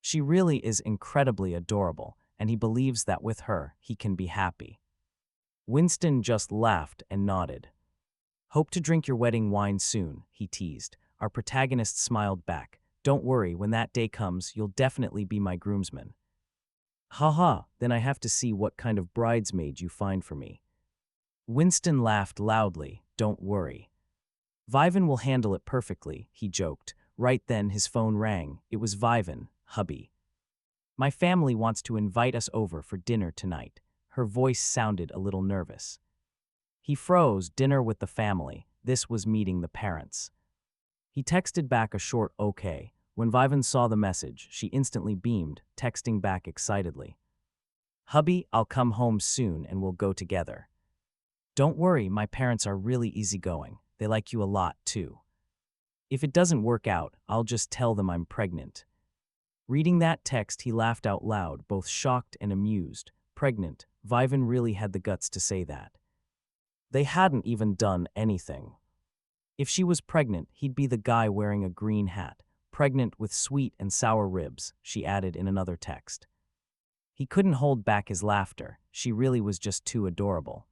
She really is incredibly adorable, and he believes that with her, he can be happy. Winston just laughed and nodded. Hope to drink your wedding wine soon, he teased. Our protagonist smiled back. Don't worry, when that day comes, you'll definitely be my groomsman. Haha, then I have to see what kind of bridesmaid you find for me. Winston laughed loudly. Don't worry. Vivan will handle it perfectly, he joked. Right then his phone rang. It was Vivan, hubby. My family wants to invite us over for dinner tonight. Her voice sounded a little nervous. He froze. Dinner with the family. This was meeting the parents. He texted back a short okay. When Vivan saw the message, she instantly beamed, texting back excitedly. Hubby, I'll come home soon and we'll go together. Don't worry, my parents are really easygoing. They like you a lot, too. If it doesn't work out, I'll just tell them I'm pregnant. Reading that text, he laughed out loud, both shocked and amused. Pregnant. Vivan really had the guts to say that. They hadn't even done anything. If she was pregnant, he'd be the guy wearing a green hat. Pregnant with sweet and sour ribs, she added in another text. He couldn't hold back his laughter. She really was just too adorable.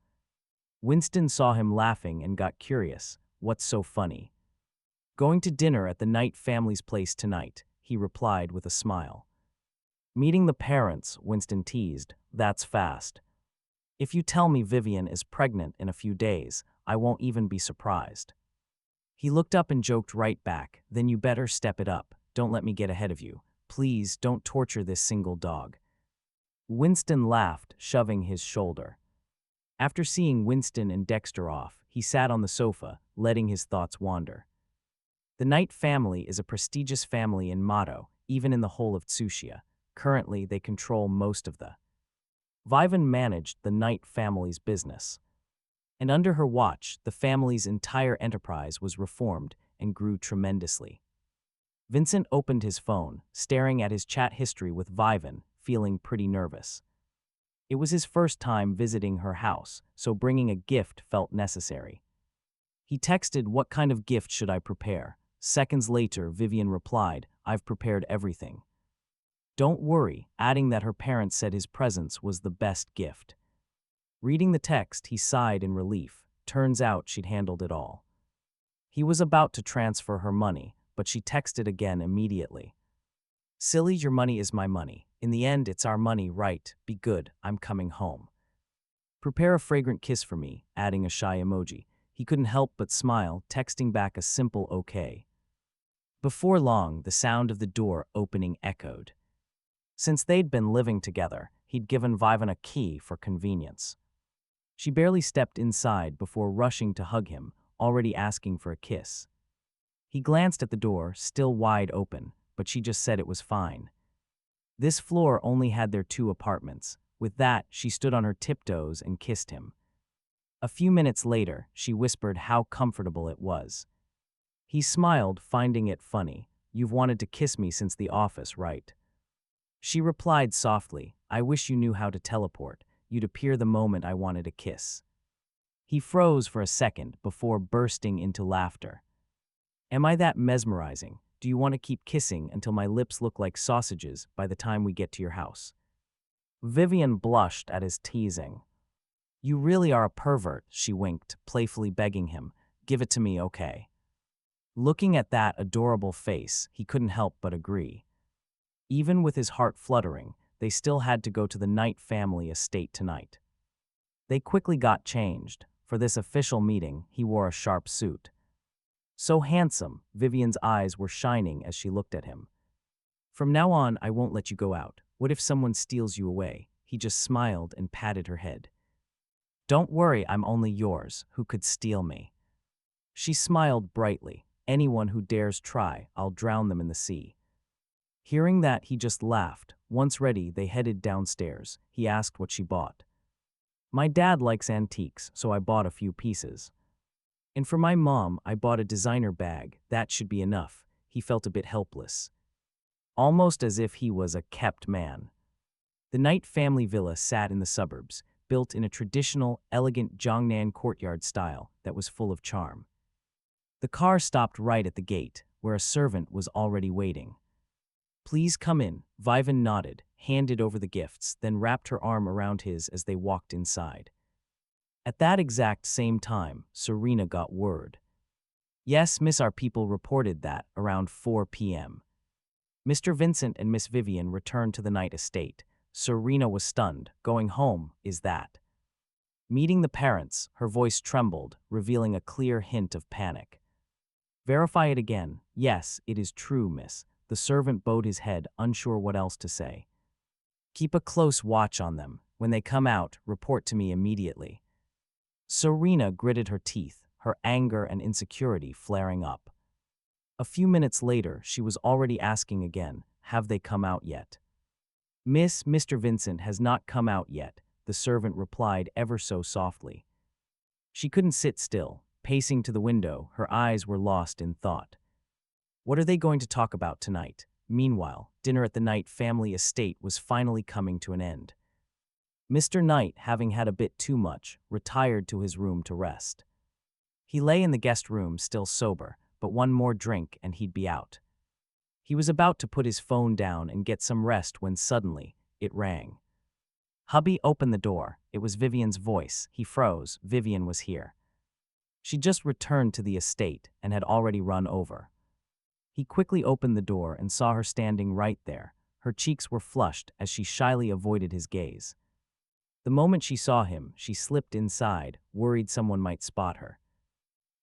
Winston saw him laughing and got curious. What's so funny? Going to dinner at the Knight family's place tonight, he replied with a smile. Meeting the parents, Winston teased. That's fast. If you tell me Vivian is pregnant in a few days, I won't even be surprised. He looked up and joked right back. Then you better step it up. Don't let me get ahead of you. Please don't torture this single dog. Winston laughed, shoving his shoulder. After seeing Winston and Dexter off, he sat on the sofa, letting his thoughts wander. The Knight family is a prestigious family in Motto, even in the whole of Tsushia. Currently, they control most of the. Vivan managed the Knight family's business. And under her watch, the family's entire enterprise was reformed and grew tremendously. Vincent opened his phone, staring at his chat history with Vivan, feeling pretty nervous. It was his first time visiting her house, so bringing a gift felt necessary. He texted, "What kind of gift should I prepare?" Seconds later, Vivian replied, "I've prepared everything." Don't worry, adding that her parents said his presence was the best gift. Reading the text, he sighed in relief. Turns out she'd handled it all. He was about to transfer her money, but she texted again immediately. Silly, your money is my money. In the end, it's our money, right? Be good, I'm coming home. Prepare a fragrant kiss for me, adding a shy emoji. He couldn't help but smile, texting back a simple okay. Before long, the sound of the door opening echoed. Since they'd been living together, he'd given Vivan a key for convenience. She barely stepped inside before rushing to hug him, already asking for a kiss. He glanced at the door, still wide open, but she just said it was fine. This floor only had their 2 apartments. With that, she stood on her tiptoes and kissed him. A few minutes later, she whispered how comfortable it was. He smiled, finding it funny. You've wanted to kiss me since the office, right? She replied softly, I wish you knew how to teleport. You'd appear the moment I wanted a kiss. He froze for a second before bursting into laughter. Am I that mesmerizing? Do you want to keep kissing until my lips look like sausages by the time we get to your house? Vivian blushed at his teasing. You really are a pervert, she winked, playfully begging him. Give it to me, okay? Looking at that adorable face, he couldn't help but agree. Even with his heart fluttering, they still had to go to the Knight family estate tonight. They quickly got changed. For this official meeting, he wore a sharp suit. So handsome, Vivian's eyes were shining as she looked at him. From now on, I won't let you go out. What if someone steals you away? He just smiled and patted her head. Don't worry, I'm only yours. Who could steal me? She smiled brightly. Anyone who dares try, I'll drown them in the sea. Hearing that, he just laughed. Once ready, they headed downstairs. He asked what she bought. My dad likes antiques, so I bought a few pieces. And for my mom, I bought a designer bag. That should be enough. He felt a bit helpless. Almost as if he was a kept man. The Knight family villa sat in the suburbs, built in a traditional, elegant Jiangnan courtyard style that was full of charm. The car stopped right at the gate, where a servant was already waiting. Please come in, Vivan nodded, handed over the gifts, then wrapped her arm around his as they walked inside. At that exact same time, Serena got word. Yes, Miss, our people reported that around 4 p.m. Mr. Vincent and Miss Vivian returned to the Knight estate. Serena was stunned. Going home, is that? Meeting the parents, her voice trembled, revealing a clear hint of panic. Verify it again. Yes, it is true, miss. The servant bowed his head, unsure what else to say. Keep a close watch on them. When they come out, report to me immediately. Serena gritted her teeth, her anger and insecurity flaring up. A few minutes later, she was already asking again, have they come out yet? Miss, Mr. Vincent has not come out yet, the servant replied ever so softly. She couldn't sit still, pacing to the window, her eyes were lost in thought. What are they going to talk about tonight? Meanwhile, dinner at the Knight family estate was finally coming to an end. Mr. Knight, having had a bit too much, retired to his room to rest. He lay in the guest room still sober, but one more drink and he'd be out. He was about to put his phone down and get some rest when suddenly, it rang. Hubby opened the door. It was Vivian's voice. He froze. Vivian was here. She just returned to the estate and had already run over. He quickly opened the door and saw her standing right there. Her cheeks were flushed as she shyly avoided his gaze. The moment she saw him, she slipped inside, worried someone might spot her.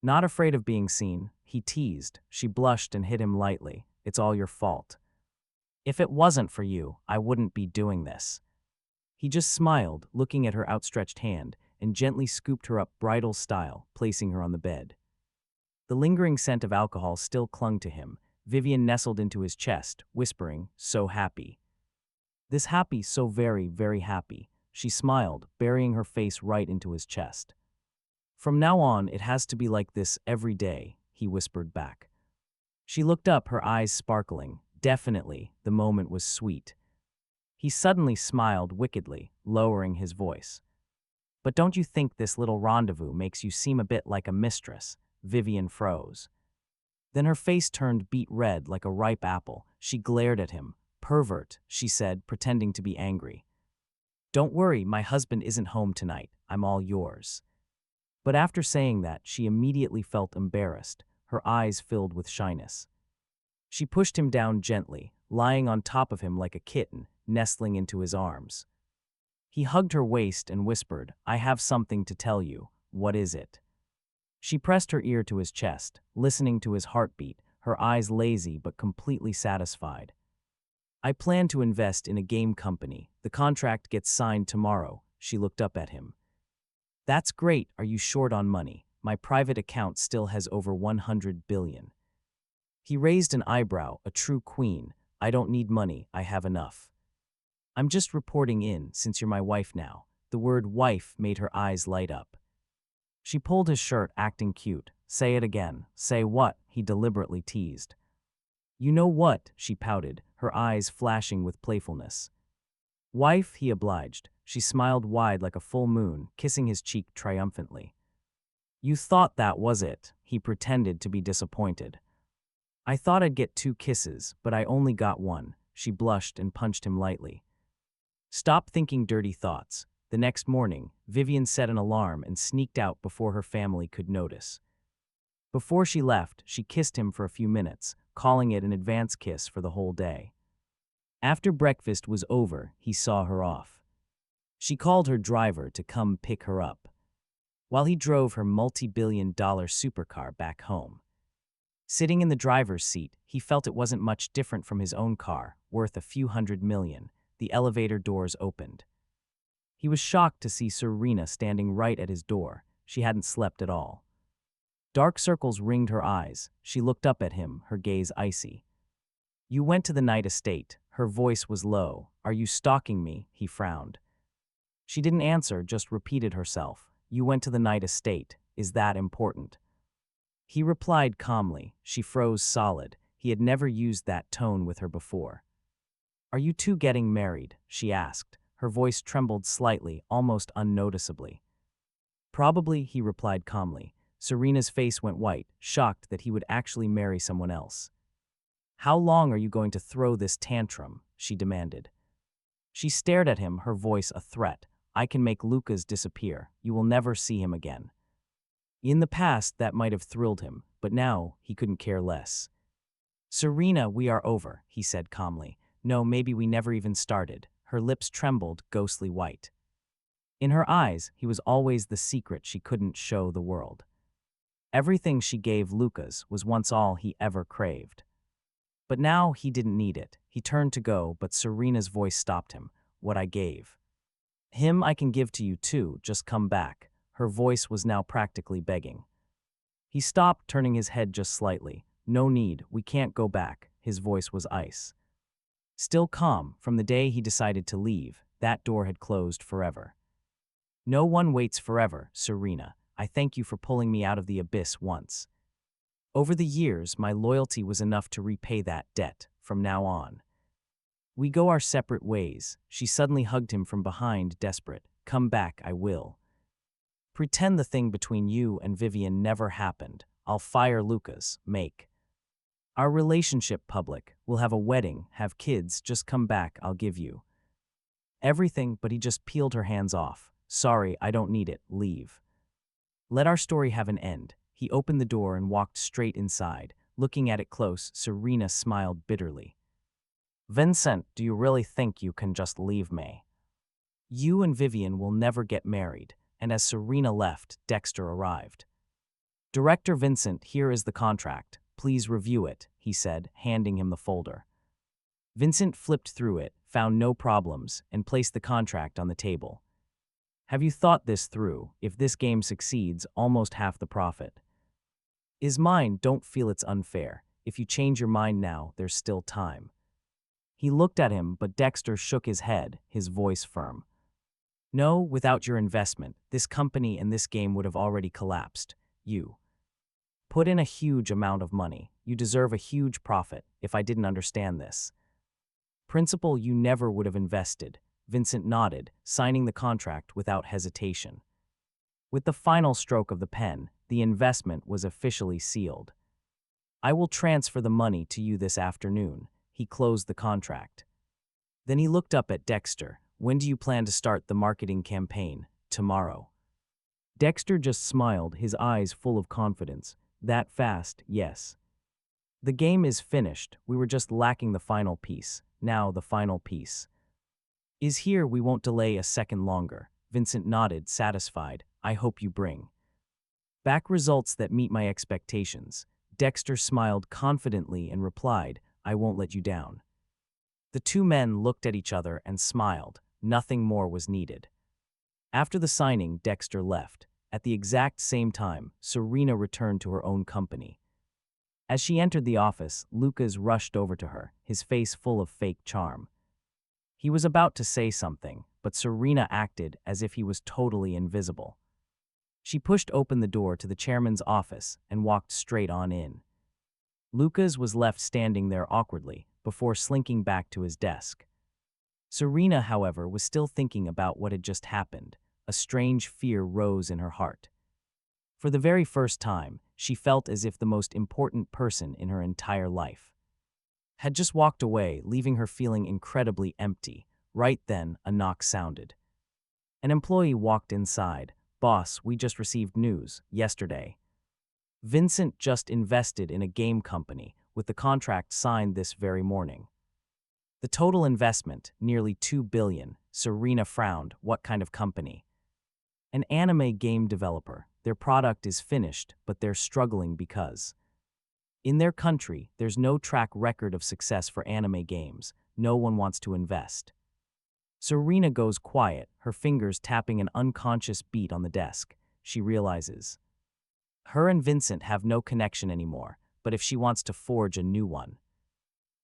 Not afraid of being seen, he teased. She blushed and hit him lightly. It's all your fault. If it wasn't for you, I wouldn't be doing this. He just smiled, looking at her outstretched hand, and gently scooped her up bridal style, placing her on the bed. The lingering scent of alcohol still clung to him. Vivian nestled into his chest, whispering, so happy. This happy, so very, very happy. She smiled, burying her face right into his chest. From now on, it has to be like this every day, he whispered back. She looked up, her eyes sparkling. Definitely, the moment was sweet. He suddenly smiled wickedly, lowering his voice. But don't you think this little rendezvous makes you seem a bit like a mistress? Vivian froze. Then her face turned beet red like a ripe apple. She glared at him. Pervert, she said, pretending to be angry. Don't worry, my husband isn't home tonight. I'm all yours. But after saying that, she immediately felt embarrassed. Her eyes filled with shyness. She pushed him down gently, lying on top of him like a kitten, nestling into his arms. He hugged her waist and whispered, I have something to tell you. What is it? She pressed her ear to his chest, listening to his heartbeat, her eyes lazy but completely satisfied. I plan to invest in a game company. The contract gets signed tomorrow. She looked up at him. That's great. Are you short on money? My private account still has over 100 billion. He raised an eyebrow, a true queen. I don't need money. I have enough. I'm just reporting in, since you're my wife now. The word wife made her eyes light up. She pulled his shirt, acting cute. Say it again. Say what? He deliberately teased. You know what? She pouted, her eyes flashing with playfulness. Wife, he obliged. She smiled wide like a full moon, kissing his cheek triumphantly. You thought that was it. He pretended to be disappointed. I thought I'd get 2 kisses, but I only got 1. She blushed and punched him lightly. Stop thinking dirty thoughts. The next morning, Vivian set an alarm and sneaked out before her family could notice. Before she left, she kissed him for a few minutes, calling it an advance kiss for the whole day. After breakfast was over, he saw her off. She called her driver to come pick her up, while he drove her multi-billion-dollar supercar back home. Sitting in the driver's seat, he felt it wasn't much different from his own car, worth a few $100 million. The elevator doors opened. He was shocked to see Serena standing right at his door. She hadn't slept at all. Dark circles ringed her eyes. She looked up at him, her gaze icy. You went to the Knight estate. Her voice was low. Are you stalking me? He frowned. She didn't answer, just repeated herself. You went to the Knight estate. Is that important? He replied calmly. She froze solid. He had never used that tone with her before. Are you two getting married? She asked. Her voice trembled slightly, almost unnoticeably. Probably, he replied calmly. Serena's face went white, shocked that he would actually marry someone else. How long are you going to throw this tantrum? She demanded. She stared at him, her voice a threat. I can make Lucas disappear. You will never see him again. In the past, that might have thrilled him, but now he couldn't care less. Serena, we are over, he said calmly. No, maybe we never even started. Her lips trembled, ghostly white. In her eyes, he was always the secret she couldn't show the world. Everything she gave Lucas was once all he ever craved. But now he didn't need it. He turned to go, but Serena's voice stopped him. What I gave him I can give to you too, just come back. Her voice was now practically begging. He stopped, turning his head just slightly. No need, we can't go back. His voice was ice. Still calm, from the day he decided to leave, that door had closed forever. No one waits forever, Serena. I thank you for pulling me out of the abyss once. Over the years, my loyalty was enough to repay that debt. From now on, we go our separate ways. She suddenly hugged him from behind, desperate. Come back, I will. Pretend the thing between you and Vivian never happened. I'll fire Lucas, make our relationship public. We'll have a wedding, have kids, just come back, I'll give you everything. But he just peeled her hands off. Sorry, I don't need it, leave. Let our story have an end. He opened the door and walked straight inside. Looking at it close, Serena smiled bitterly. Vincent, do you really think you can just leave me? You and Vivian will never get married. And as Serena left, Dexter arrived. Director Vincent, here is the contract. Please review it, he said, handing him the folder. Vincent flipped through it, found no problems, and placed the contract on the table. Have you thought this through? If this game succeeds, almost half the profit is mine. Don't feel it's unfair. If you change your mind now, there's still time. He looked at him, but Dexter shook his head, his voice firm. No, without your investment, this company and this game would have already collapsed. You put in a huge amount of money. You deserve a huge profit. If I didn't understand this principle, you never would have invested. Vincent nodded, signing the contract without hesitation. With the final stroke of the pen, the investment was officially sealed. I will transfer the money to you this afternoon. He closed the contract. Then he looked up at Dexter. When do you plan to start the marketing campaign? Tomorrow. Dexter just smiled, his eyes full of confidence. That fast, yes. The game is finished. We were just lacking the final piece. Now the final piece is here. We won't delay a second longer. Vincent nodded, satisfied. I hope you bring back results that meet my expectations. Dexter smiled confidently and replied, I won't let you down. The two men looked at each other and smiled. Nothing more was needed. After the signing, Dexter left. At the exact same time, Serena returned to her own company. As she entered the office, Lucas rushed over to her, his face full of fake charm. He was about to say something, but Serena acted as if he was totally invisible. She pushed open the door to the chairman's office and walked straight on in. Lucas was left standing there awkwardly before slinking back to his desk. Serena, however, was still thinking about what had just happened. A strange fear rose in her heart. For the very first time, she felt as if the most important person in her entire life had just walked away, leaving her feeling incredibly empty. Right then, a knock sounded. An employee walked inside. Boss, we just received news yesterday. Vincent just invested in a game company with the contract signed this very morning. The total investment, nearly $2 billion. Serena frowned. What kind of company? An anime game developer. Their product is finished, but they're struggling because in their country, there's no track record of success for anime games. No one wants to invest. Serena goes quiet, her fingers tapping an unconscious beat on the desk. She realizes her and Vincent have no connection anymore, but if she wants to forge a new one,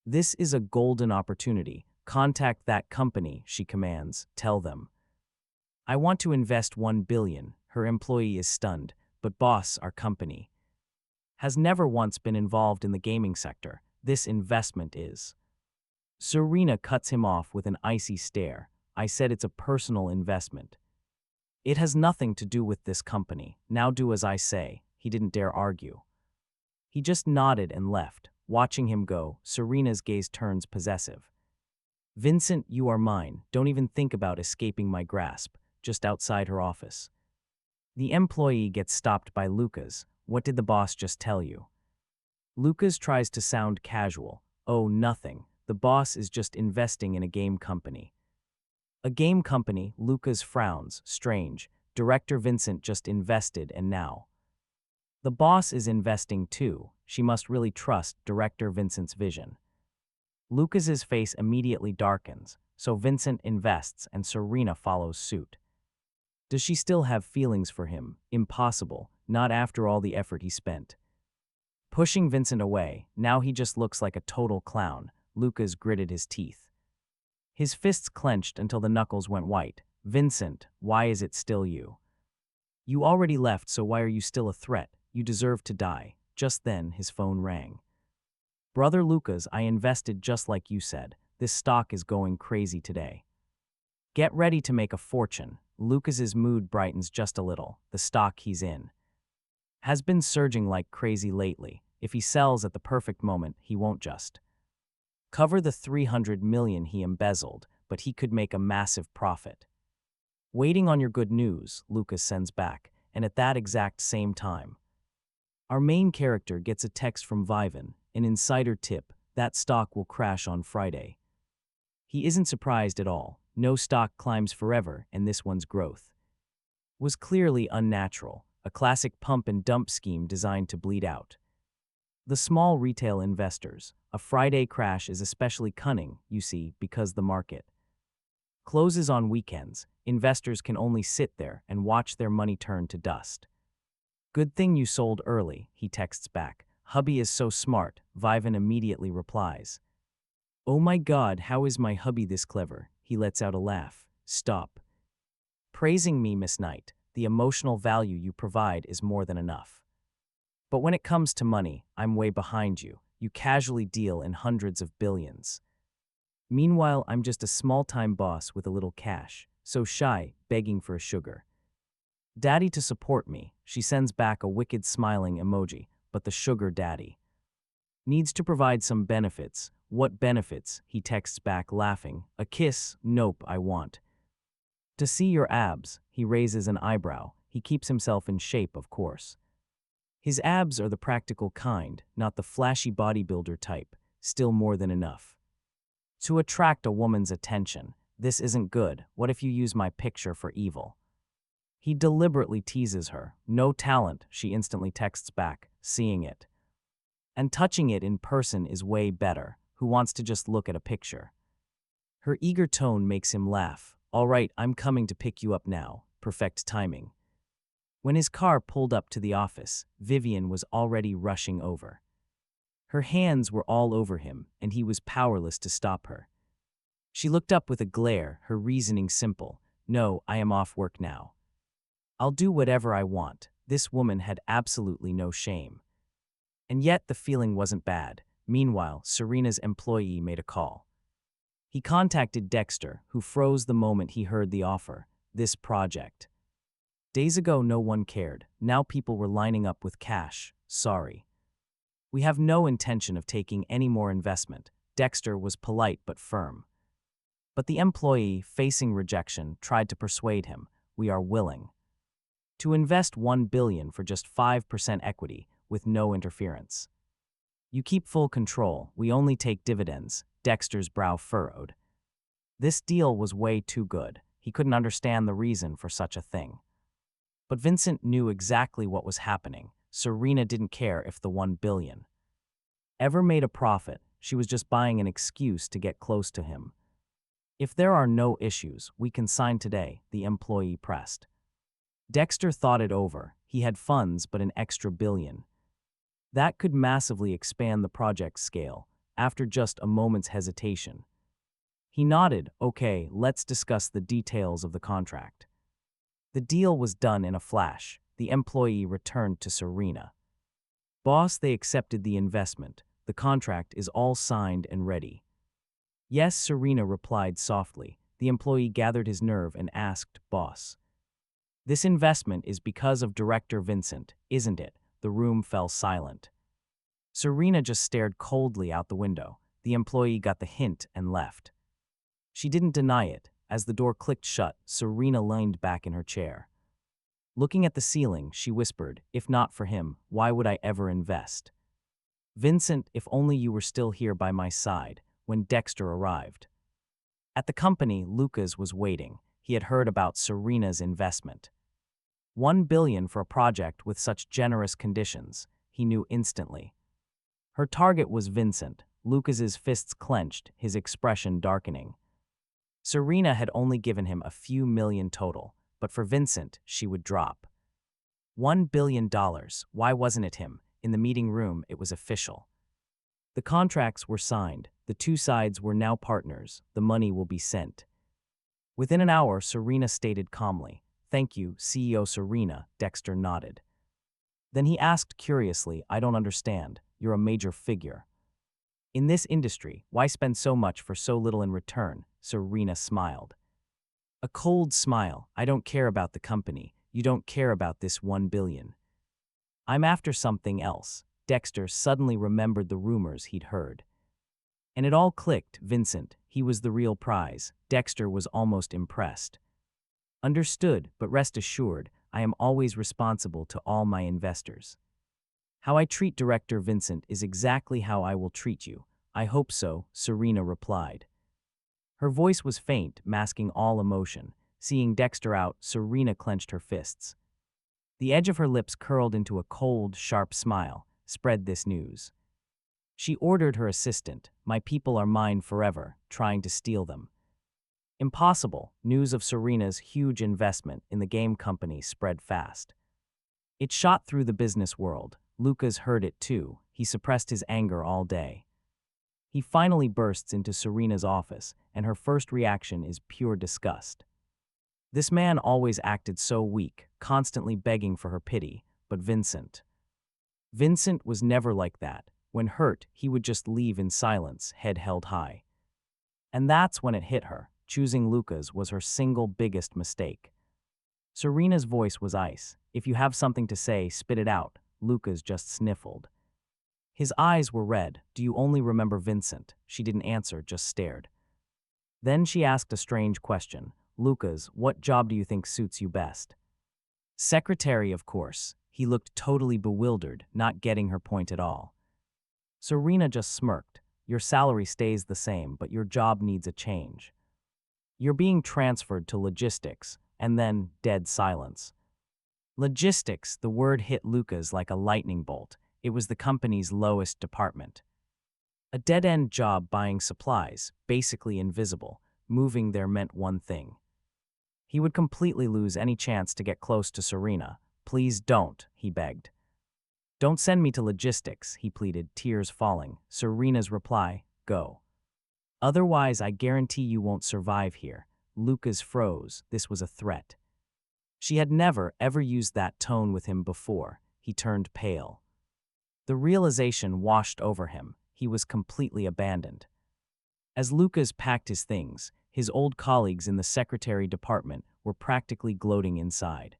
this is a golden opportunity. Contact that company, she commands. Tell them I want to invest $1 billion. Her employee is stunned. But boss, our company has never once been involved in the gaming sector. This investment is. Serena cuts him off with an icy stare. I said it's a personal investment. It has nothing to do with this company. Now do as I say. He didn't dare argue. He just nodded and left. Watching him go, Serena's gaze turns possessive. Vincent, you are mine. Don't even think about escaping my grasp. Just outside her office, the employee gets stopped by Lucas. What did the boss just tell you? Lucas tries to sound casual. Oh, nothing. The boss is just investing in a game company. A game company? Lucas frowns. Strange. Director Vincent just invested and now The boss is investing too. She must really trust Director Vincent's vision. Lucas's face immediately darkens, so Vincent invests and Serena follows suit. Does she still have feelings for him? Impossible, not after all the effort he spent. Pushing Vincent away, now he just looks like a total clown. Lucas gritted his teeth. His fists clenched until the knuckles went white. Vincent, why is it still you? You already left, so why are you still a threat? You deserve to die. Just then, his phone rang. Brother Lucas, I invested just like you said. This stock is going crazy today. Get ready to make a fortune. Lucas's mood brightens just a little. The stock he's in has been surging like crazy lately. If he sells at the perfect moment, he won't just cover the 300 million he embezzled, but he could make a massive profit. Waiting on your good news, Lucas sends back, and at that exact same time, our main character gets a text from Viven, an insider tip, that stock will crash on Friday. He isn't surprised at all. No stock climbs forever, and this one's growth was clearly unnatural, a classic pump and dump scheme designed to bleed out the small retail investors. A Friday crash is especially cunning, you see, because the market closes on weekends. Investors can only sit there and watch their money turn to dust. Good thing you sold early, he texts back. Hubby is so smart, Viven immediately replies. Oh my god, how is my hubby this clever? He lets out a laugh. Stop praising me, Miss Knight. The emotional value you provide is more than enough. But when it comes to money, I'm way behind you. You casually deal in hundreds of billions. Meanwhile, I'm just a small-time boss with a little cash, so shy, begging for a sugar daddy to support me. She sends back a wicked smiling emoji, but the sugar daddy needs to provide some benefits. What benefits? He texts back laughing. A kiss? Nope, I want to see your abs. He raises an eyebrow. He keeps himself in shape, of course. His abs are the practical kind, not the flashy bodybuilder type, still more than enough to attract a woman's attention. This isn't good. What if you use my picture for evil? He deliberately teases her. No talent, she instantly texts back, seeing it. And touching it in person is way better. Who wants to just look at a picture? Her eager tone makes him laugh. All right, I'm coming to pick you up now. Perfect timing. When his car pulled up to the office, Vivian was already rushing over. Her hands were all over him, and he was powerless to stop her. She looked up with a glare, her reasoning simple. No, I am off work now. I'll do whatever I want. This woman had absolutely no shame. And yet the feeling wasn't bad. Meanwhile, Serena's employee made a call. He contacted Dexter, who froze the moment he heard the offer. This project. Days ago, no one cared. Now people were lining up with cash. Sorry. We have no intention of taking any more investment. Dexter was polite but firm. But the employee, facing rejection, tried to persuade him. We are willing to invest $1 billion for just 5% equity with no interference. You keep full control. We only take dividends. Dexter's brow furrowed. This deal was way too good. He couldn't understand the reason for such a thing. But Vincent knew exactly what was happening. Serena didn't care if the $1 billion ever made a profit. She was just buying an excuse to get close to him. If there are no issues, we can sign today, the employee pressed. Dexter thought it over. He had funds, but an extra $1 billion. That could massively expand the project's scale. After just a moment's hesitation, he nodded. Okay, let's discuss the details of the contract. The deal was done in a flash. The employee returned to Serena. Boss, they accepted the investment. The contract is all signed and ready. Yes, Serena replied softly. The employee gathered his nerve and asked, Boss, this investment is because of Director Vincent, isn't it? The room fell silent. Serena just stared coldly out the window. The employee got the hint and left. She didn't deny it. As the door clicked shut, Serena leaned back in her chair. Looking at the ceiling, she whispered, if not for him, why would I ever invest? Vincent, if only you were still here by my side when Dexter arrived. At the company, Lucas was waiting. He had heard about Serena's investment. 1 billion for a project with such generous conditions, he knew instantly. Her target was Vincent. Lucas's fists clenched, his expression darkening. Serena had only given him a few million total, but for Vincent, she would drop. $1 billion, why wasn't it him? In the meeting room, it was official. The contracts were signed, the two sides were now partners, the money will be sent. Within an hour, Serena stated calmly, "Thank you, CEO Serena." Dexter nodded. Then he asked curiously, "I don't understand, you're a major figure. In this industry, why spend so much for so little in return?" Serena smiled. A cold smile. "I don't care about the company, you don't care about this 1 billion. I'm after something else." Dexter suddenly remembered the rumors he'd heard. And it all clicked. Vincent, he was the real prize. Dexter was almost impressed. "Understood, but rest assured, I am always responsible to all my investors. How I treat Director Vincent is exactly how I will treat you." "I hope so," Serena replied. Her voice was faint, masking all emotion. Seeing Dexter out, Serena clenched her fists. The edge of her lips curled into a cold, sharp smile. "Spread this news." She ordered her assistant, "My people are mine forever, trying to steal them." Impossible. News of Serena's huge investment in the game company spread fast. It shot through the business world. Lucas heard it too. He suppressed his anger all day. He finally bursts into Serena's office, and her first reaction is pure disgust. This man always acted so weak, constantly begging for her pity, but Vincent was never like that. When hurt, he would just leave in silence, head held high. And that's when it hit her. Choosing Lucas was her single biggest mistake. Serena's voice was ice. "If you have something to say, spit it out." Lucas just sniffled. His eyes were red. "Do you only remember Vincent?" She didn't answer, just stared. Then she asked a strange question. "Lucas, what job do you think suits you best?" "Secretary, of course." He looked totally bewildered, not getting her point at all. Serena just smirked. "Your salary stays the same, but your job needs a change. You're being transferred to logistics." And then, dead silence. Logistics, the word hit Lucas like a lightning bolt. It was the company's lowest department. A dead-end job buying supplies, basically invisible. Moving there meant one thing. He would completely lose any chance to get close to Serena. "Please don't," he begged. "Don't send me to logistics," he pleaded, tears falling. Serena's reply, "Go. Otherwise, I guarantee you won't survive here." Lucas froze. This was a threat. She had never, ever used that tone with him before. He turned pale. The realization washed over him. He was completely abandoned. As Lucas packed his things, his old colleagues in the secretary department were practically gloating inside.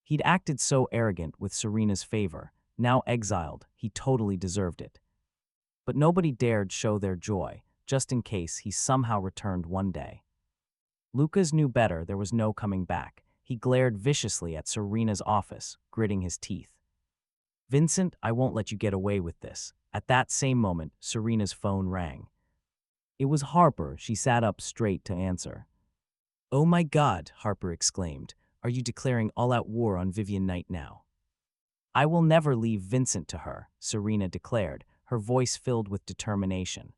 He'd acted so arrogant with Serena's favor. Now exiled, he totally deserved it. But nobody dared show their joy, just in case he somehow returned one day. Lucas knew better. There was no coming back. He glared viciously at Serena's office, gritting his teeth. "Vincent, I won't let you get away with this." At that same moment, Serena's phone rang. It was Harper. She sat up straight to answer. "Oh my God," Harper exclaimed. "Are you declaring all-out war on Vivian Knight now?" "I will never leave Vincent to her," Serena declared, her voice filled with determination.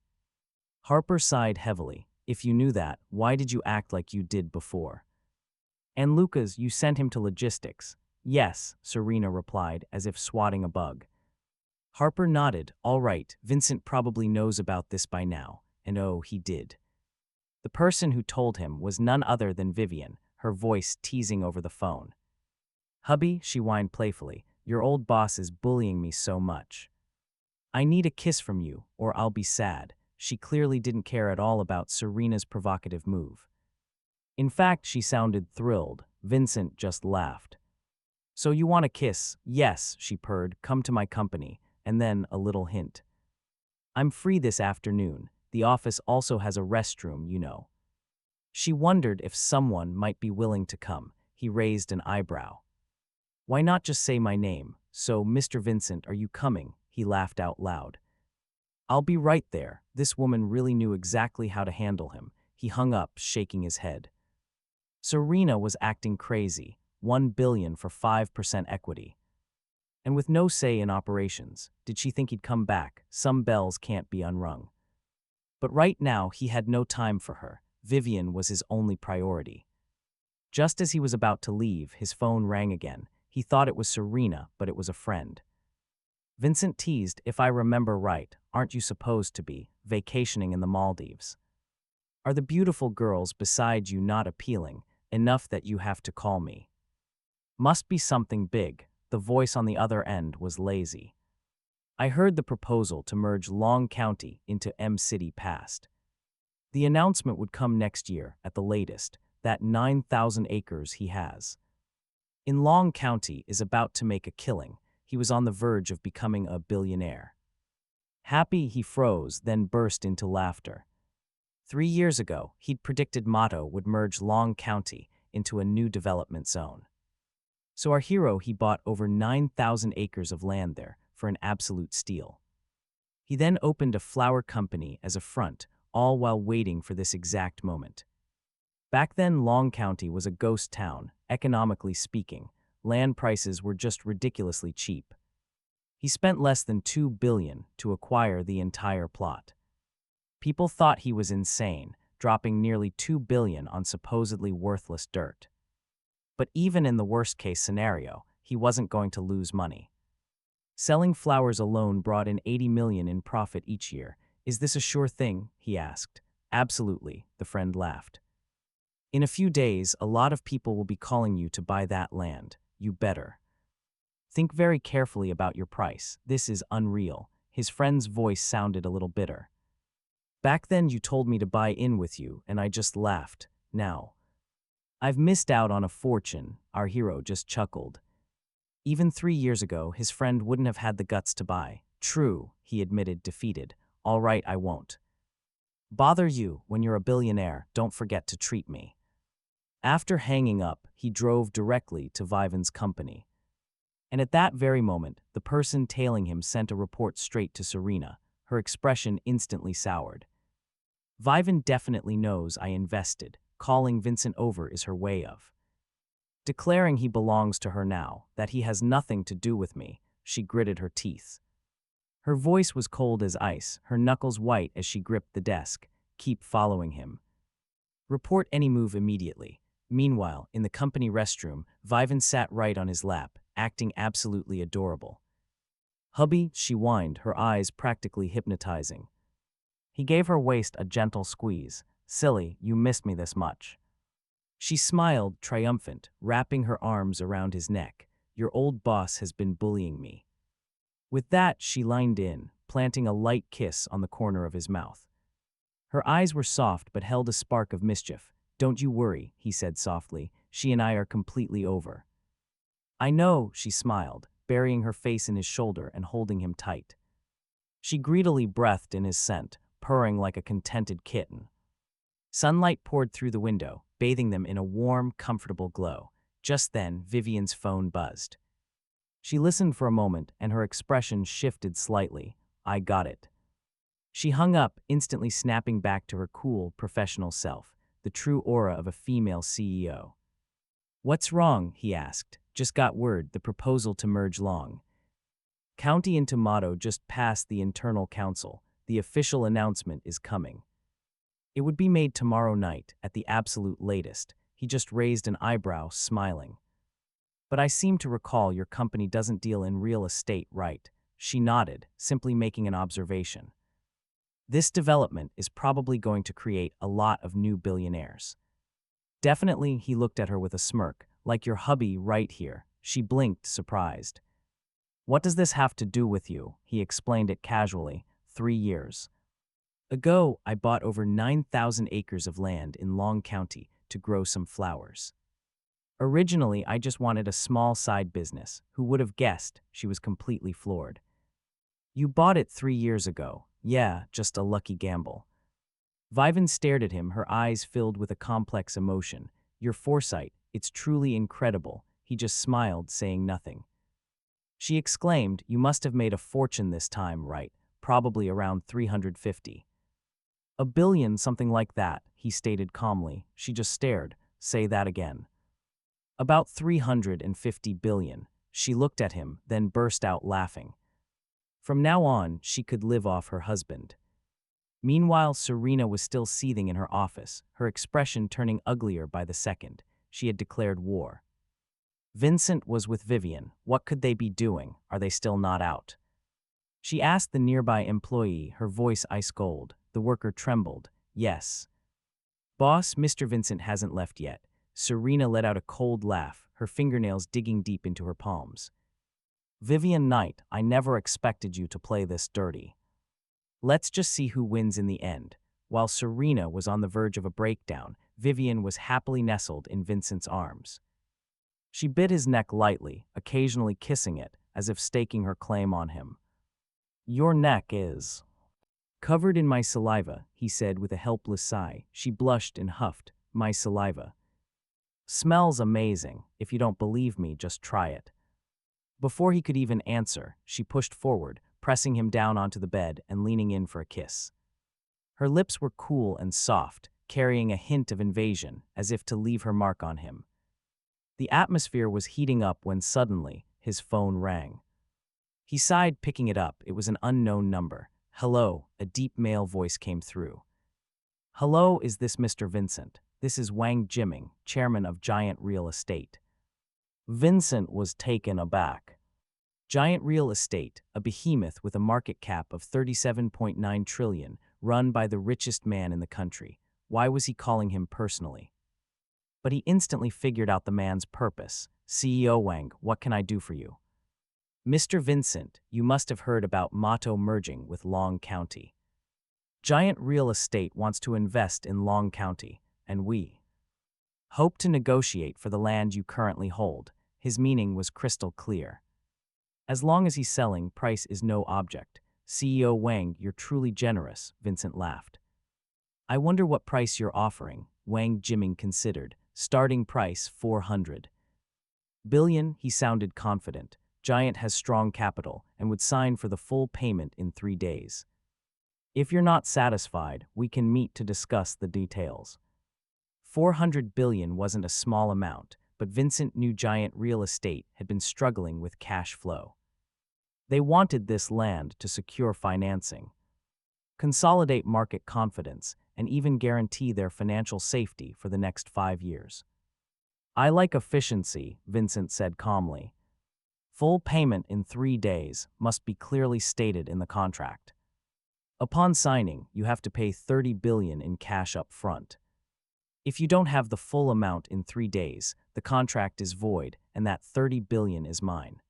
Harper sighed heavily. "If you knew that, why did you act like you did before?" "And Lucas, you sent him to logistics." "Yes," Serena replied, as if swatting a bug. Harper nodded. "All right, Vincent probably knows about this by now." And oh, he did. The person who told him was none other than Vivian, her voice teasing over the phone. "Hubby," she whined playfully, "your old boss is bullying me so much. I need a kiss from you, or I'll be sad." She clearly didn't care at all about Serena's provocative move. In fact, she sounded thrilled. Vincent just laughed. "So you want a kiss?" "Yes," she purred, "come to my company." And then a little hint. "I'm free this afternoon. The office also has a restroom, you know." She wondered if someone might be willing to come. He raised an eyebrow. "Why not just say my name? So, Mr. Vincent, are you coming?" He laughed out loud. "I'll be right there." This woman really knew exactly how to handle him. He hung up, shaking his head. Serena was acting crazy. 1 billion for 5% equity. And with no say in operations, did she think he'd come back? Some bells can't be unrung. But right now, he had no time for her. Vivian was his only priority. Just as he was about to leave, his phone rang again. He thought it was Serena, but it was a friend. Vincent teased, "If I remember right, aren't you supposed to be vacationing in the Maldives? Are the beautiful girls beside you not appealing enough that you have to call me?" Must be something big. The voice on the other end was lazy. "I heard the proposal to merge Long County into M-City passed. The announcement would come next year at the latest, that 9,000 acres he has. In Long County is about to make a killing. He was on the verge of becoming a billionaire." Happy, he froze, then burst into laughter. 3 years ago, he'd predicted Motto would merge Long County into a new development zone. So our hero, he bought over 9,000 acres of land there for an absolute steal. He then opened a flower company as a front, all while waiting for this exact moment. Back then, Long County was a ghost town, economically speaking. Land prices were just ridiculously cheap. He spent less than $2 billion to acquire the entire plot. People thought he was insane, dropping nearly $2 billion on supposedly worthless dirt. But even in the worst-case scenario, he wasn't going to lose money. Selling flowers alone brought in $80 million in profit each year. "Is this a sure thing?" he asked. "Absolutely," the friend laughed. "In a few days, a lot of people will be calling you to buy that land. You better. Think very carefully about your price. This is unreal." His friend's voice sounded a little bitter. "Back then you told me to buy in with you, and I just laughed. Now I've missed out on a fortune." Our hero just chuckled. Even 3 years ago, his friend wouldn't have had the guts to buy. "True," he admitted, defeated. "All right, I won't bother you. When you're a billionaire, don't forget to treat me." After hanging up, he drove directly to Viven's company. And at that very moment, the person tailing him sent a report straight to Serena. Her expression instantly soured. "Viven definitely knows I invested. Calling Vincent over is her way of declaring he belongs to her now, that he has nothing to do with me." She gritted her teeth. Her voice was cold as ice, her knuckles white as she gripped the desk. "Keep following him. Report any move immediately." Meanwhile, in the company restroom, Viven sat right on his lap, acting absolutely adorable. "Hubby," she whined, her eyes practically hypnotizing. He gave her waist a gentle squeeze. "Silly, you missed me this much." She smiled, triumphant, wrapping her arms around his neck. "Your old boss has been bullying me." With that, she leaned in, planting a light kiss on the corner of his mouth. Her eyes were soft but held a spark of mischief. "Don't you worry," he said softly. "She and I are completely over." "I know," she smiled, burying her face in his shoulder and holding him tight. She greedily breathed in his scent, purring like a contented kitten. Sunlight poured through the window, bathing them in a warm, comfortable glow. Just then, Vivian's phone buzzed. She listened for a moment, and her expression shifted slightly. "I got it." She hung up, instantly snapping back to her cool, professional self, the true aura of a female CEO. "What's wrong?" he asked. "Just got word, the proposal to merge Long County into Motto just passed the internal council. The official announcement is coming. It would be made tomorrow night, at the absolute latest." He just raised an eyebrow, smiling. "But I seem to recall your company doesn't deal in real estate, right?" She nodded, simply making an observation. "This development is probably going to create a lot of new billionaires." "Definitely," he looked at her with a smirk. "Like your hubby right here." She blinked, surprised. "What does this have to do with you?" He explained it casually. 3 years ago, I bought over 9,000 acres of land in Long County to grow some flowers. Originally, I just wanted a small side business. Who would have guessed?" She was completely floored. "You bought it 3 years ago." "Yeah, just a lucky gamble." Viven stared at him, her eyes filled with a complex emotion. "Your foresight, it's truly incredible." He just smiled, saying nothing. She exclaimed, "You must have made a fortune this time, right? Probably around 350. "A billion, something like that," he stated calmly. She just stared. "Say that again." About 350 billion. She looked at him, then burst out laughing. From now on, she could live off her husband. Meanwhile, Serena was still seething in her office, her expression turning uglier by the second. She had declared war. Vincent was with Vivian. What could they be doing? Are they still not out? She asked the nearby employee, her voice ice cold. The worker trembled. Yes. Boss, Mr. Vincent hasn't left yet. Serena let out a cold laugh, her fingernails digging deep into her palms. Vivian Knight, I never expected you to play this dirty. Let's just see who wins in the end. While Serena was on the verge of a breakdown, Vivian was happily nestled in Vincent's arms. She bit his neck lightly, occasionally kissing it, as if staking her claim on him. Your neck is covered in my saliva, he said with a helpless sigh. She blushed and huffed. My saliva. Smells amazing. If you don't believe me, just try it. Before he could even answer, she pushed forward, pressing him down onto the bed and leaning in for a kiss. Her lips were cool and soft, carrying a hint of invasion, as if to leave her mark on him. The atmosphere was heating up when suddenly, his phone rang. He sighed, picking it up. It was an unknown number. Hello, a deep male voice came through. Hello, is this Mr. Vincent? This is Wang Jiming, chairman of Giant Real Estate. Vincent was taken aback. Giant Real Estate, a behemoth with a market cap of 37.9 trillion, run by the richest man in the country. Why was he calling him personally? But he instantly figured out the man's purpose. CEO Wang, what can I do for you? Mr. Vincent, you must have heard about Motto merging with Long County. Giant Real Estate wants to invest in Long County, and we hope to negotiate for the land you currently hold. His meaning was crystal clear. As long as he's selling, price is no object. CEO Wang, you're truly generous, Vincent laughed. I wonder what price you're offering, Wang Jiming considered. Starting price, 400 billion, he sounded confident. Giant has strong capital and would sign for the full payment in 3 days. If you're not satisfied, we can meet to discuss the details. 400 billion wasn't a small amount, but Vincent knew Giant Real Estate had been struggling with cash flow. They wanted this land to secure financing, consolidate market confidence, and even guarantee their financial safety for the next 5 years. I like efficiency, Vincent said calmly. Full payment in 3 days must be clearly stated in the contract. Upon signing, you have to pay 30 billion in cash up front. If you don't have the full amount in 3 days, the contract is void and that 30 billion is mine.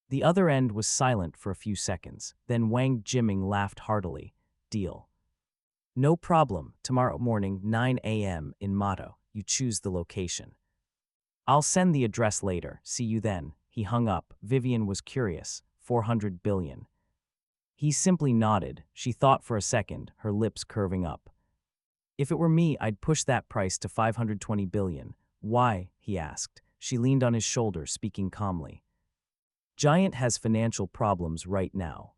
The other end was silent for a few seconds, then Wang Jiming laughed heartily. Deal. No problem, tomorrow morning 9 a.m. in Motto, you choose the location. I'll send the address later, see you then. He hung up. Vivian was curious. 400 billion. He simply nodded. She thought for a second, her lips curving up. If it were me, I'd push that price to 520 billion. Why? He asked. She leaned on his shoulder, speaking calmly. Giant has financial problems right now.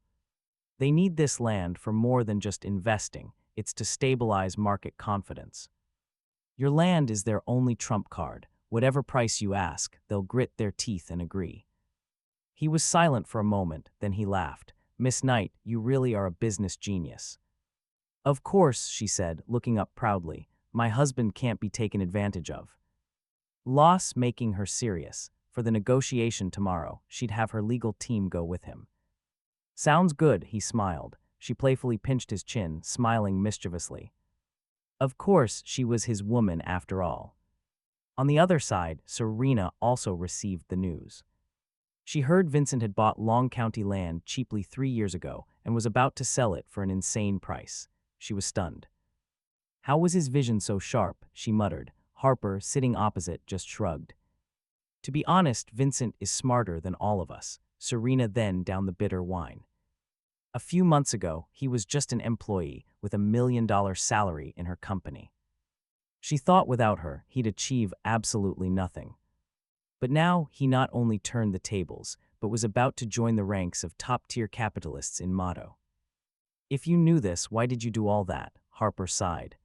They need this land for more than just investing. It's to stabilize market confidence. Your land is their only trump card. Whatever price you ask, they'll grit their teeth and agree. He was silent for a moment, then he laughed. Miss Knight, you really are a business genius. Of course, she said, looking up proudly. My husband can't be taken advantage of. Loss making her serious. For the negotiation tomorrow, she'd have her legal team go with him. Sounds good, he smiled. She playfully pinched his chin, smiling mischievously. Of course, she was his woman after all. On the other side, Serena also received the news. She heard Vincent had bought Long County land cheaply 3 years ago and was about to sell it for an insane price. She was stunned. How was his vision so sharp? She muttered. Harper, sitting opposite, just shrugged. To be honest, Vincent is smarter than all of us. Serena then downed the bitter wine. A few months ago, he was just an employee with $1 million salary in her company. She thought without her, he'd achieve absolutely nothing. But now, he not only turned the tables, but was about to join the ranks of top-tier capitalists in Motto. If you knew this, why did you do all that? Harper sighed.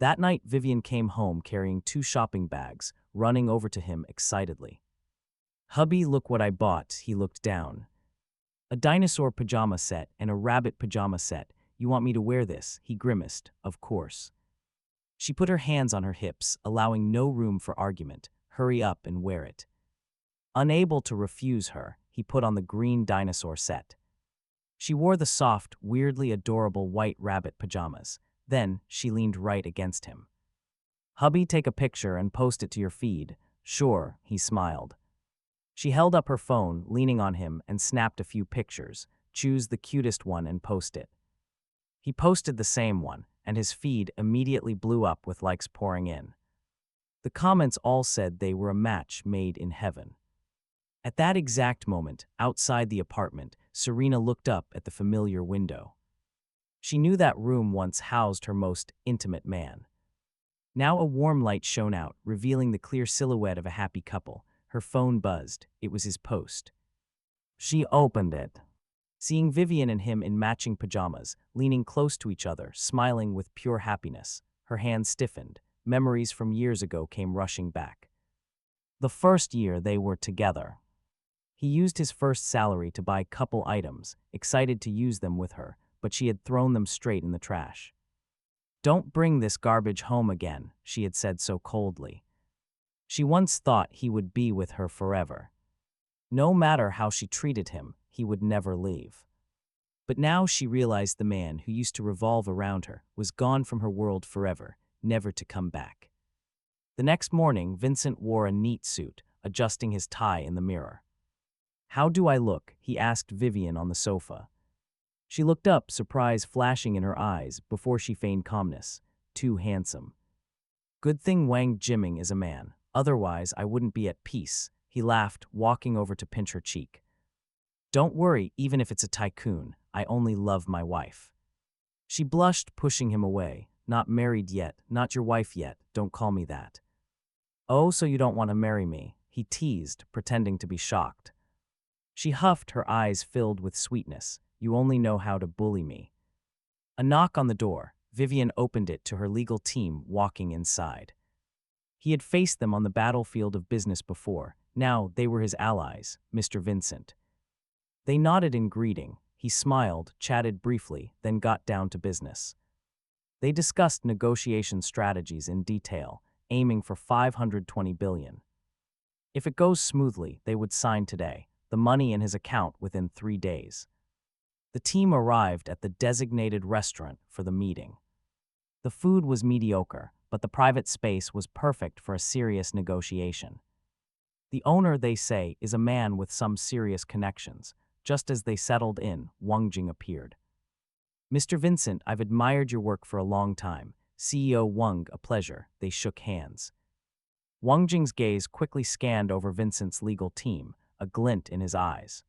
That night, Vivian came home carrying 2 shopping bags, running over to him excitedly. "Hubby, look what I bought." He looked down. "A dinosaur pajama set and a rabbit pajama set. You want me to wear this?" He grimaced. "Of course." She put her hands on her hips, allowing no room for argument. "Hurry up and wear it." Unable to refuse her, he put on the green dinosaur set. She wore the soft, weirdly adorable white rabbit pajamas. Then she leaned right against him. "Hubby, take a picture and post it to your feed." "Sure," he smiled. She held up her phone, leaning on him, and snapped a few pictures. "Choose the cutest one and post it." He posted the same one, and his feed immediately blew up with likes pouring in. The comments all said they were a match made in heaven. At that exact moment, outside the apartment, Serena looked up at the familiar window. She knew that room once housed her most intimate man. Now a warm light shone out, revealing the clear silhouette of a happy couple. Her phone buzzed. It was his post. She opened it, seeing Vivian and him in matching pajamas, leaning close to each other, smiling with pure happiness. Her hands stiffened. Memories from years ago came rushing back. The first year they were together. He used his first salary to buy couple items, excited to use them with her, but she had thrown them straight in the trash. "Don't bring this garbage home again," she had said so coldly. She once thought he would be with her forever. No matter how she treated him, he would never leave. But now she realized the man who used to revolve around her was gone from her world forever, never to come back. The next morning, Vincent wore a neat suit, adjusting his tie in the mirror. "How do I look?" he asked Vivian on the sofa. She looked up, surprise flashing in her eyes, before she feigned calmness. "Too handsome." "Good thing Wang Jiming is a man. Otherwise, I wouldn't be at peace." He laughed, walking over to pinch her cheek. "Don't worry, even if it's a tycoon, I only love my wife." She blushed, pushing him away. "Not married yet, not your wife yet, don't call me that." "Oh, so you don't want to marry me?" he teased, pretending to be shocked. She huffed, her eyes filled with sweetness. "You only know how to bully me." A knock on the door. Vivian opened it to her legal team walking inside. He had faced them on the battlefield of business before. Now they were his allies, Mr. Vincent. They nodded in greeting. He smiled, chatted briefly, then got down to business. They discussed negotiation strategies in detail, aiming for $520 billion. If it goes smoothly, they would sign today, the money in his account within 3 days. The team arrived at the designated restaurant for the meeting. The food was mediocre, but the private space was perfect for a serious negotiation. The owner, they say, is a man with some serious connections. Just as they settled in, Wang Jing appeared. "Mr. Vincent, I've admired your work for a long time." CEO Wang, a pleasure. They shook hands. Wang Jing's gaze quickly scanned over Vincent's legal team, a glint in his eyes.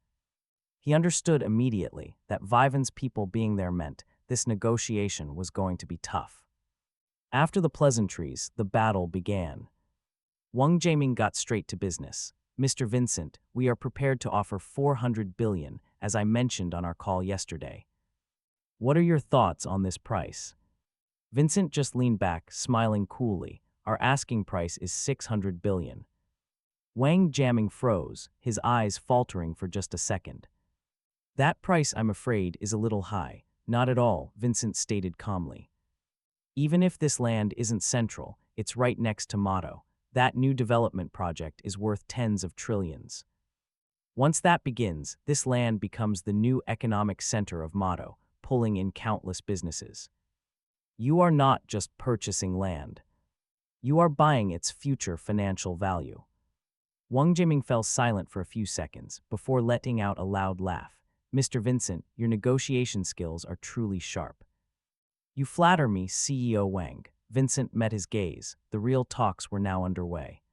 He understood immediately that Viven's people being there meant this negotiation was going to be tough. After the pleasantries, the battle began. Wang Jiming got straight to business. "Mr. Vincent, we are prepared to offer $400 billion, as I mentioned on our call yesterday. What are your thoughts on this price?" Vincent just leaned back, smiling coolly. "Our asking price is $600 billion. Wang Jiming froze, his eyes faltering for just a second. "That price, I'm afraid, is a little high." "Not at all," Vincent stated calmly. "Even if this land isn't central, it's right next to Motto. That new development project is worth tens of trillions. Once that begins, this land becomes the new economic center of Motto, pulling in countless businesses. You are not just purchasing land. You are buying its future financial value." Wang Jiming fell silent for a few seconds before letting out a loud laugh. "Mr. Vincent, your negotiation skills are truly sharp." "You flatter me, CEO Wang." Vincent met his gaze. The real talks were now underway.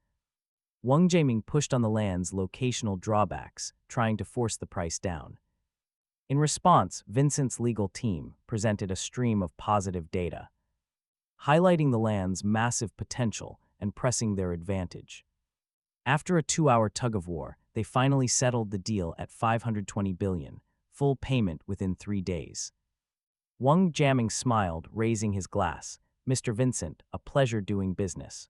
Wang Jiming pushed on the land's locational drawbacks, trying to force the price down. In response, Vincent's legal team presented a stream of positive data, highlighting the land's massive potential and pressing their advantage. After a 2-hour tug-of-war, they finally settled the deal at $520 billion, full payment within 3 days. Wang Jiming smiled, raising his glass. "Mr. Vincent, a pleasure doing business."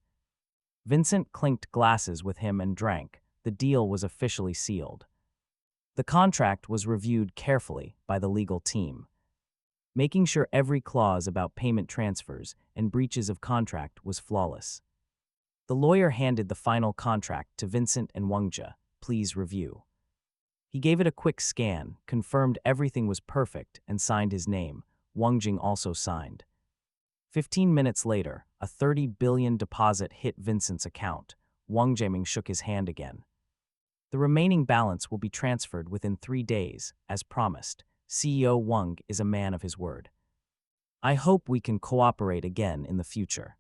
Vincent clinked glasses with him and drank. The deal was officially sealed. The contract was reviewed carefully by the legal team, making sure every clause about payment transfers and breaches of contract was flawless. The lawyer handed the final contract to Vincent and Wangja. Please review. He gave it a quick scan, confirmed everything was perfect, and signed his name. Wang Jing also signed. 15 minutes later, a 30 billion deposit hit Vincent's account. Wang Jiaming shook his hand again. The remaining balance will be transferred within 3 days, as promised. CEO Wang is a man of his word. I hope we can cooperate again in the future.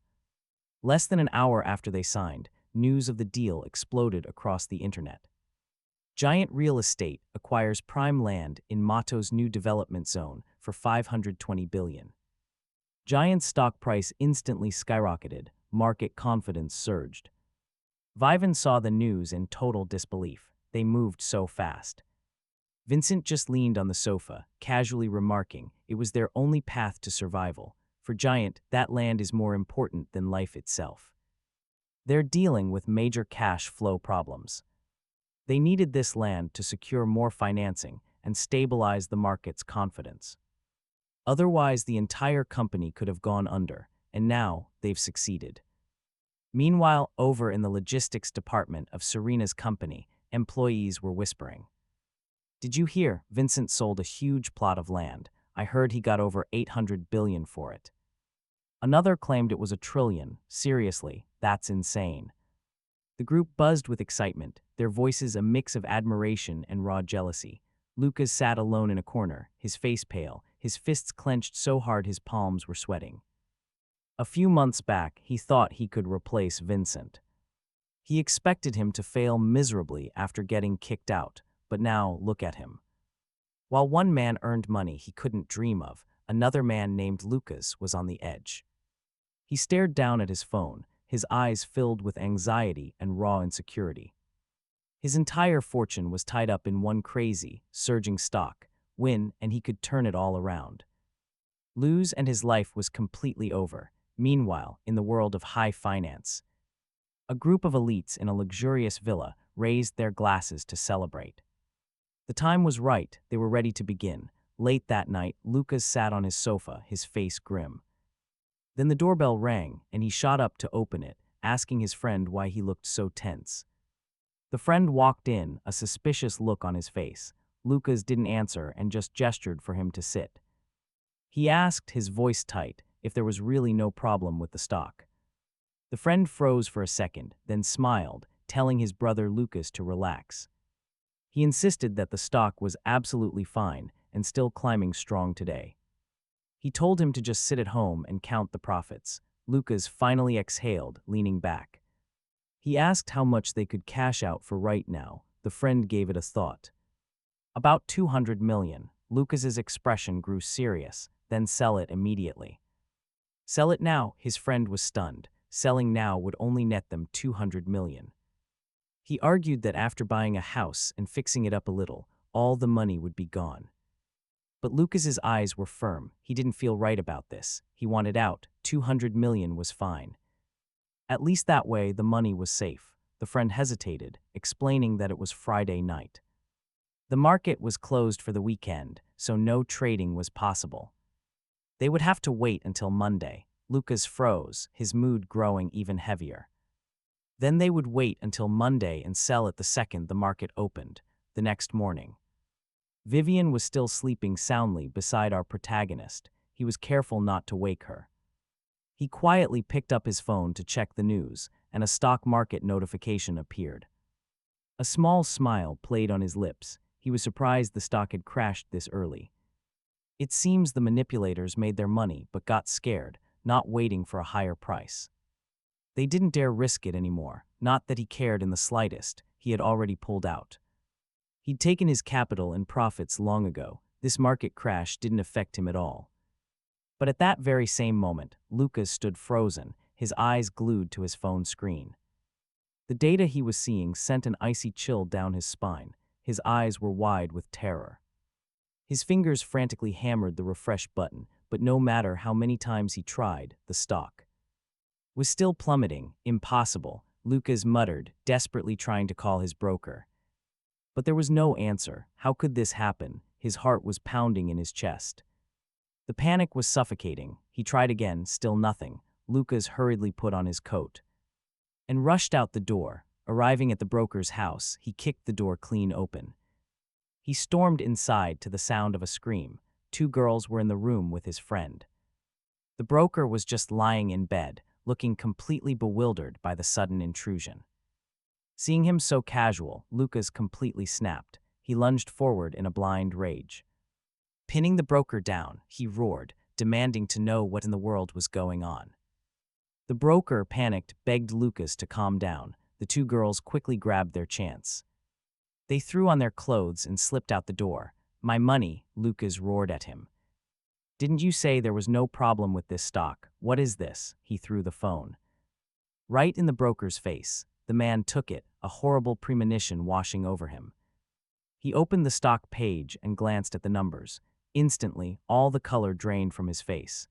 Less than an hour after they signed, news of the deal exploded across the internet. Giant Real Estate acquires prime land in Mato's new development zone for 520 billion. Giant's stock price instantly skyrocketed, market confidence surged. Vivan saw the news in total disbelief. They moved so fast. Vincent just leaned on the sofa, casually remarking it was their only path to survival. For Giant, that land is more important than life itself. They're dealing with major cash flow problems. They needed this land to secure more financing and stabilize the market's confidence. Otherwise, the entire company could have gone under, and now they've succeeded. Meanwhile, over in the logistics department of Serena's company, employees were whispering. Did you hear? Vincent sold a huge plot of land. I heard he got over 800 billion for it. Another claimed it was 1 trillion. Seriously, that's insane. The group buzzed with excitement, their voices a mix of admiration and raw jealousy. Lucas sat alone in a corner, his face pale, his fists clenched so hard his palms were sweating. A few months back, he thought he could replace Vincent. He expected him to fail miserably after getting kicked out, but now look at him. While one man earned money he couldn't dream of, another man named Lucas was on the edge. He stared down at his phone, his eyes filled with anxiety and raw insecurity. His entire fortune was tied up in one crazy, surging stock. Win, and he could turn it all around. Lose, and his life was completely over. Meanwhile, in the world of high finance, a group of elites in a luxurious villa raised their glasses to celebrate. The time was right, they were ready to begin. Late that night, Lucas sat on his sofa, his face grim. Then the doorbell rang, and he shot up to open it, asking his friend why he looked so tense. The friend walked in, a suspicious look on his face. Lucas didn't answer and just gestured for him to sit. He asked, his voice tight, if there was really no problem with the stock. The friend froze for a second, then smiled, telling his brother Lucas to relax. He insisted that the stock was absolutely fine and still climbing strong today. He told him to just sit at home and count the profits. Lucas finally exhaled, leaning back. He asked how much they could cash out for right now. The friend gave it a thought. About 200 million. Lucas's expression grew serious. Then sell it immediately. Sell it now, his friend was stunned. Selling now would only net them 200 million. He argued that after buying a house and fixing it up a little, all the money would be gone. But Lucas's eyes were firm. He didn't feel right about this. He wanted out. 200 million was fine. At least that way the money was safe. The friend hesitated, explaining that it was Friday night. The market was closed for the weekend, so no trading was possible. They would have to wait until Monday. Lucas froze, his mood growing even heavier. Then they would wait until Monday and sell it the second the market opened, the next morning. Vivian was still sleeping soundly beside our protagonist. He was careful not to wake her. He quietly picked up his phone to check the news, and a stock market notification appeared. A small smile played on his lips. He was surprised the stock had crashed this early. It seems the manipulators made their money but got scared, not waiting for a higher price. They didn't dare risk it anymore, not that he cared in the slightest. He had already pulled out. He'd taken his capital and profits long ago. This market crash didn't affect him at all. But at that very same moment, Lucas stood frozen, his eyes glued to his phone screen. The data he was seeing sent an icy chill down his spine. His eyes were wide with terror. His fingers frantically hammered the refresh button, but no matter how many times he tried, the stock was still plummeting. Impossible. Lucas muttered, desperately trying to call his broker. But there was no answer. How could this happen? His heart was pounding in his chest. The panic was suffocating. He tried again, still nothing. Lucas hurriedly put on his coat and rushed out the door. Arriving at the broker's house, he kicked the door clean open. He stormed inside to the sound of a scream. Two girls were in the room with his friend. The broker was just lying in bed, looking completely bewildered by the sudden intrusion. Seeing him so casual, Lucas completely snapped. He lunged forward in a blind rage. Pinning the broker down, he roared, demanding to know what in the world was going on. The broker, panicked, begged Lucas to calm down. The two girls quickly grabbed their chance. They threw on their clothes and slipped out the door. "My money," Lucas roared at him. "Didn't you say there was no problem with this stock? What is this?" He threw the phone right in the broker's face. The man took it, a horrible premonition washing over him. He opened the stock page and glanced at the numbers. Instantly, all the color drained from his face.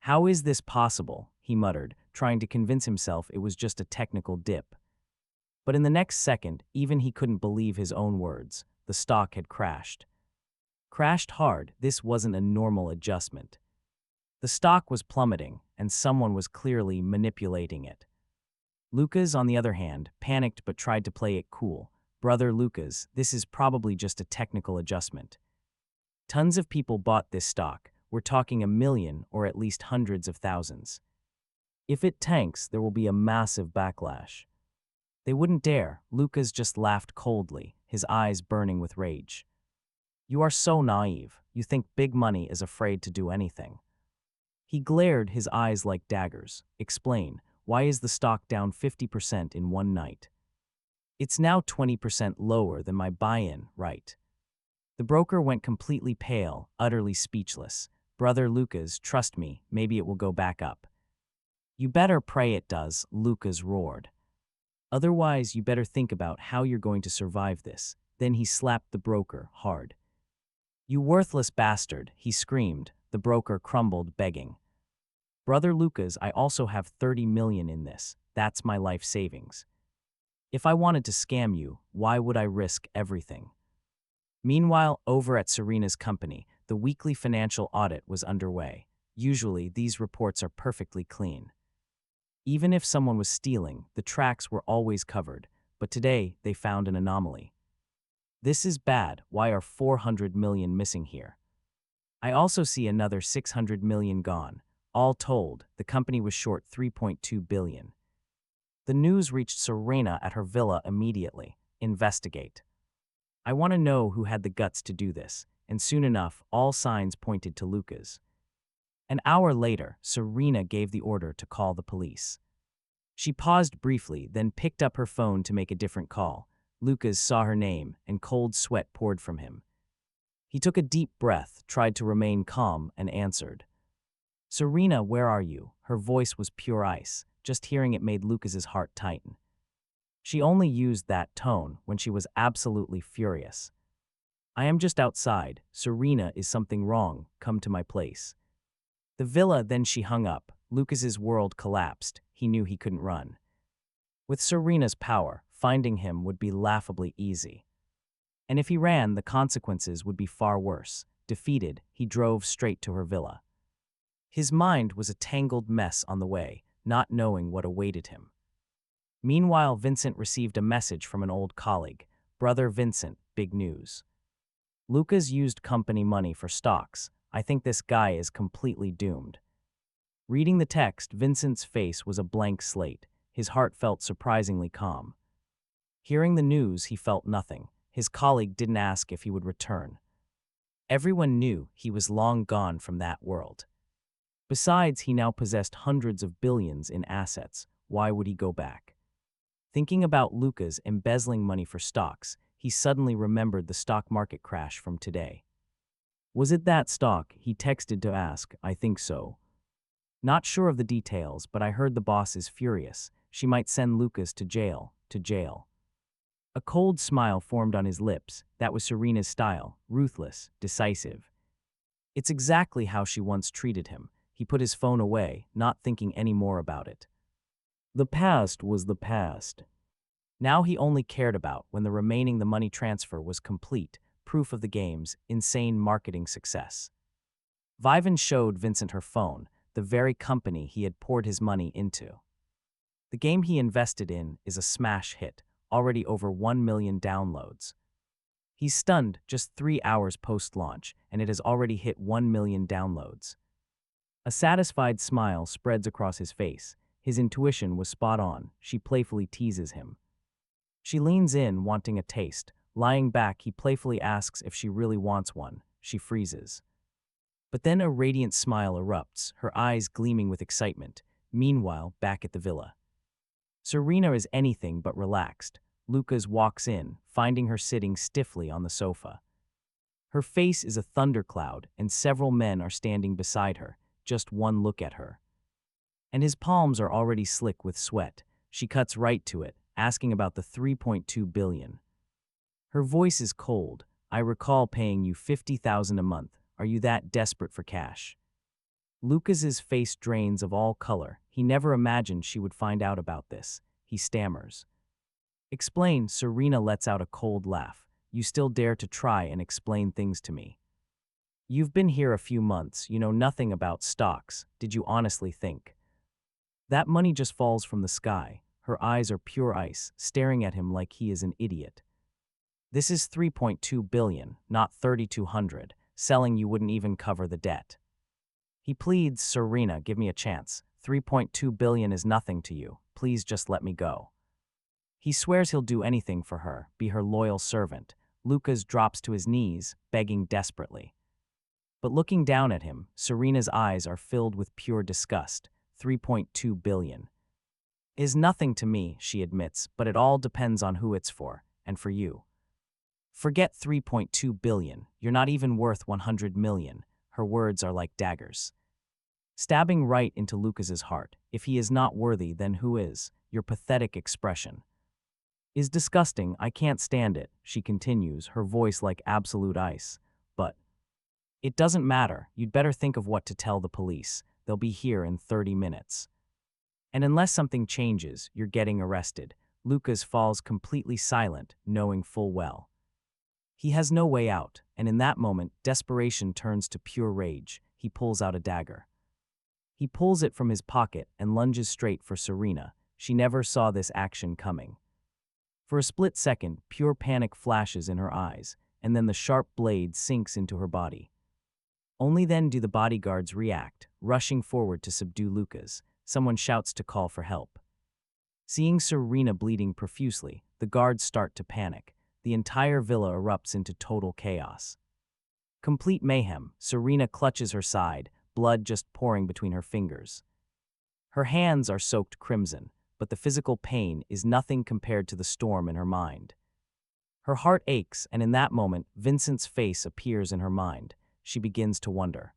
"How is this possible?" he muttered, trying to convince himself it was just a technical dip. But in the next second, even he couldn't believe his own words. The stock had crashed. Crashed hard. This wasn't a normal adjustment. The stock was plummeting, and someone was clearly manipulating it. Lucas, on the other hand, panicked but tried to play it cool. "Brother Lucas, this is probably just a technical adjustment. Tons of people bought this stock. We're talking 1 million or at least hundreds of thousands. If it tanks, there will be a massive backlash." They wouldn't dare. Lucas just laughed coldly, his eyes burning with rage. "You are so naive. You think big money is afraid to do anything." He glared, his eyes like daggers. "Explain, why is the stock down 50% in one night? It's now 20% lower than my buy-in, right?" The broker went completely pale, utterly speechless. "Brother Lucas, trust me, maybe it will go back up." "You better pray it does," Lucas roared. "Otherwise, you better think about how you're going to survive this." Then he slapped the broker hard. "You worthless bastard," he screamed. The broker crumbled, begging. "Brother Lucas, I also have 30 million in this. That's my life savings. If I wanted to scam you, why would I risk everything?" Meanwhile, over at Serena's company, the weekly financial audit was underway. Usually, these reports are perfectly clean. Even if someone was stealing, the tracks were always covered, but today they found an anomaly. "This is bad. Why are 400 million missing here? I also see another 600 million gone. All told, the company was short 3.2 billion. The news reached Serena at her villa immediately. "Investigate. I want to know who had the guts to do this," and soon enough, all signs pointed to Lucas. An hour later, Serena gave the order to call the police. She paused briefly, then picked up her phone to make a different call. Lucas saw her name, and cold sweat poured from him. He took a deep breath, tried to remain calm, and answered. "Serena, where are you?" Her voice was pure ice. Just hearing it made Lucas's heart tighten. She only used that tone when she was absolutely furious. "I am just outside. Serena, is something wrong? Come to my place." The villa, then she hung up. Lucas's world collapsed. He knew he couldn't run. With Serena's power, finding him would be laughably easy. And if he ran, the consequences would be far worse. Defeated, he drove straight to her villa. His mind was a tangled mess on the way, not knowing what awaited him. Meanwhile, Vincent received a message from an old colleague. "Brother Vincent, big news. Lucas used company money for stocks. I think this guy is completely doomed." Reading the text, Vincent's face was a blank slate. His heart felt surprisingly calm. Hearing the news, he felt nothing. His colleague didn't ask if he would return. Everyone knew he was long gone from that world. Besides, he now possessed hundreds of billions in assets. Why would he go back? Thinking about Lucas embezzling money for stocks, he suddenly remembered the stock market crash from today. "Was it that stock?" he texted to ask. "I think so. Not sure of the details, but I heard the boss is furious. She might send Lucas to jail. To jail." A cold smile formed on his lips. That was Serena's style, ruthless, decisive. It's exactly how she once treated him. He put his phone away, not thinking any more about it. The past was the past. Now he only cared about when the money transfer was complete, proof of the game's insane marketing success. Viven showed Vincent her phone, the very company he had poured his money into. The game he invested in is a smash hit, already over 1 million downloads. He's stunned just 3 hours post-launch, and it has already hit 1 million downloads. A satisfied smile spreads across his face. His intuition was spot on. She playfully teases him. She leans in, wanting a taste. Lying back, he playfully asks if she really wants one. She freezes. But then a radiant smile erupts, her eyes gleaming with excitement. Meanwhile, back at the villa, Serena is anything but relaxed. Lucas walks in, finding her sitting stiffly on the sofa. Her face is a thundercloud, and several men are standing beside her, just one look at her. And his palms are already slick with sweat. She cuts right to it, asking about the 3.2 billion. Her voice is cold. I recall paying you 50,000 a month. Are you that desperate for cash? Lucas's face drains of all color. He never imagined she would find out about this. He stammers. Explain. Serena lets out a cold laugh. You still dare to try and explain things to me. You've been here a few months. You know nothing about stocks. Did you honestly think that money just falls from the sky? Her eyes are pure ice, staring at him like he is an idiot. This is 3.2 billion, not 3,200. Selling you wouldn't even cover the debt. He pleads, Serena, give me a chance. 3.2 billion is nothing to you. Please just let me go. He swears he'll do anything for her, be her loyal servant. Lucas drops to his knees, begging desperately. But looking down at him, Serena's eyes are filled with pure disgust. 3.2 billion is nothing to me, she admits, but it all depends on who it's for, and for you. Forget 3.2 billion, you're not even worth 100 million. Her words are like daggers, stabbing right into Lucas's heart. If he is not worthy, then who is? Your pathetic expression is disgusting. I can't stand it, she continues, her voice like absolute ice. But it doesn't matter. You'd better think of what to tell the police. They'll be here in 30 minutes. And unless something changes, you're getting arrested. Lucas falls completely silent, knowing full well he has no way out, and in that moment, desperation turns to pure rage. He pulls out a dagger. He pulls it from his pocket and lunges straight for Serena. She never saw this action coming. For a split second, pure panic flashes in her eyes, and then the sharp blade sinks into her body. Only then do the bodyguards react, rushing forward to subdue Lucas. Someone shouts to call for help. Seeing Serena bleeding profusely, the guards start to panic. The entire villa erupts into total chaos. Complete mayhem. Serena clutches her side, blood just pouring between her fingers. Her hands are soaked crimson, but the physical pain is nothing compared to the storm in her mind. Her heart aches, and in that moment, Vincent's face appears in her mind. She begins to wonder.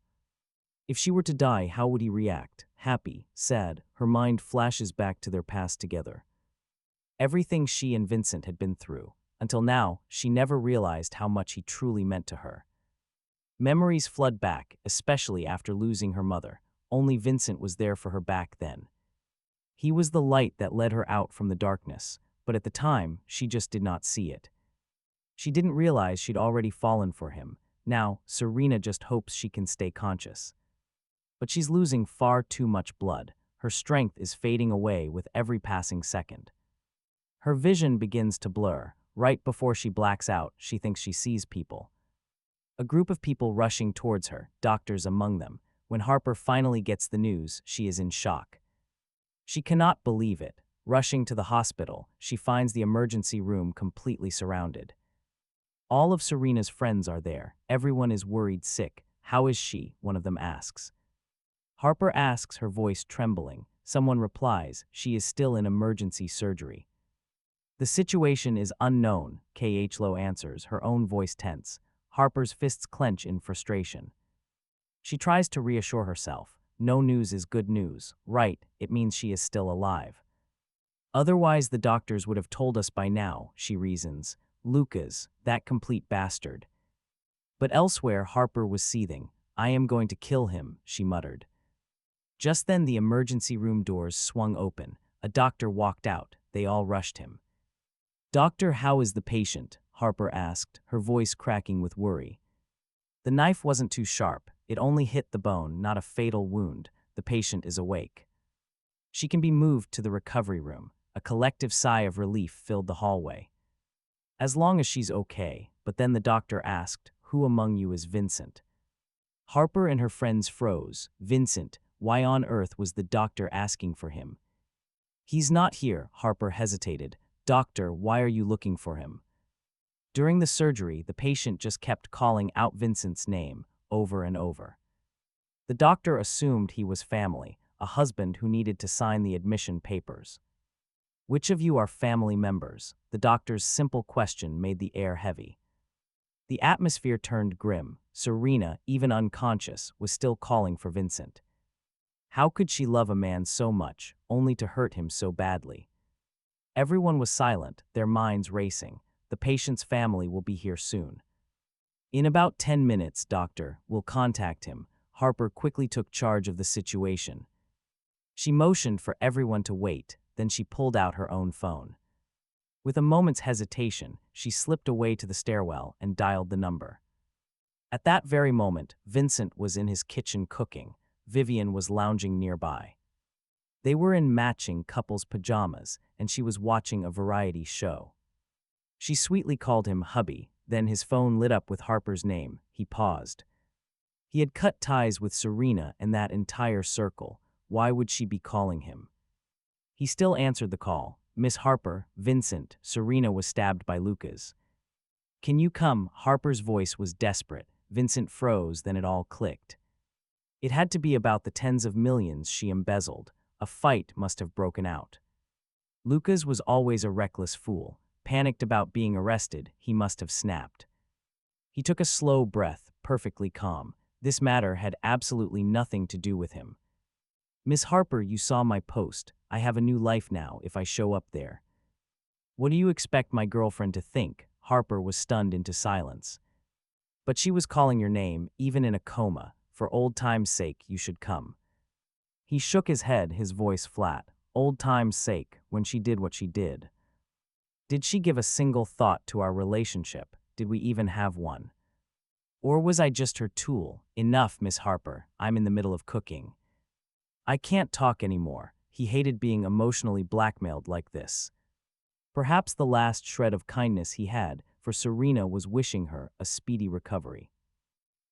If she were to die, how would he react? Happy? Sad? Her mind flashes back to their past together. Everything she and Vincent had been through. Until now, she never realized how much he truly meant to her. Memories flood back, especially after losing her mother. Only Vincent was there for her back then. He was the light that led her out from the darkness, but at the time, she just did not see it. She didn't realize she'd already fallen for him. Now, Serena just hopes she can stay conscious. But she's losing far too much blood. Her strength is fading away with every passing second. Her vision begins to blur. Right before she blacks out, she thinks she sees people. A group of people rushing towards her, doctors among them. When Harper finally gets the news, she is in shock. She cannot believe it. Rushing to the hospital, she finds the emergency room completely surrounded. All of Serena's friends are there. Everyone is worried sick. How is she? One of them asks. Harper asks, her voice trembling. Someone replies, she is still in emergency surgery. The situation is unknown, Khlo answers, her own voice tense. Harper's fists clench in frustration. She tries to reassure herself. No news is good news. Right, it means she is still alive. Otherwise, the doctors would have told us by now, she reasons. Lucas, that complete bastard. But elsewhere, Harper was seething. I am going to kill him, she muttered. Just then, the emergency room doors swung open. A doctor walked out. They all rushed him. "Doctor, how is the patient?" Harper asked, her voice cracking with worry. "The knife wasn't too sharp. It only hit the bone, not a fatal wound. The patient is awake. She can be moved to the recovery room." A collective sigh of relief filled the hallway. "As long as she's okay." But then the doctor asked, "Who among you is Vincent?" Harper and her friends froze. Vincent, why on earth was the doctor asking for him? "He's not here," Harper hesitated. "Doctor, why are you looking for him?" During the surgery, the patient just kept calling out Vincent's name over and over. The doctor assumed he was family, a husband who needed to sign the admission papers. "Which of you are family members?" The doctor's simple question made the air heavy. The atmosphere turned grim. Serena, even unconscious, was still calling for Vincent. How could she love a man so much, only to hurt him so badly? Everyone was silent, their minds racing. "The patient's family will be here soon." "In about 10 minutes, doctor. We'll contact him." Harper quickly took charge of the situation. She motioned for everyone to wait, then she pulled out her own phone. With a moment's hesitation, she slipped away to the stairwell and dialed the number. At that very moment, Vincent was in his kitchen cooking. Vivian was lounging nearby. They were in matching couple's pajamas, and she was watching a variety show. She sweetly called him hubby, then his phone lit up with Harper's name. He paused. He had cut ties with Serena and that entire circle. Why would she be calling him? He still answered the call. "Miss Harper, Vincent, Serena was stabbed by Lucas. Can you come?" Harper's voice was desperate. Vincent froze, then it all clicked. It had to be about the tens of millions she embezzled. A fight must have broken out. Lucas was always a reckless fool. Panicked about being arrested, he must have snapped. He took a slow breath, perfectly calm. This matter had absolutely nothing to do with him. "Miss Harper, you saw my post. I have a new life now if I show up there." "What do you expect my girlfriend to think?" Harper was stunned into silence. "But she was calling your name, even in a coma. For old time's sake, you should come." He shook his head, his voice flat. "Old time's sake, when she did what she did. Did she give a single thought to our relationship? Did we even have one? Or was I just her tool?" "Enough, Miss Harper. I'm in the middle of cooking." I can't talk anymore. He hated being emotionally blackmailed like this. Perhaps the last shred of kindness he had for Serena was wishing her a speedy recovery.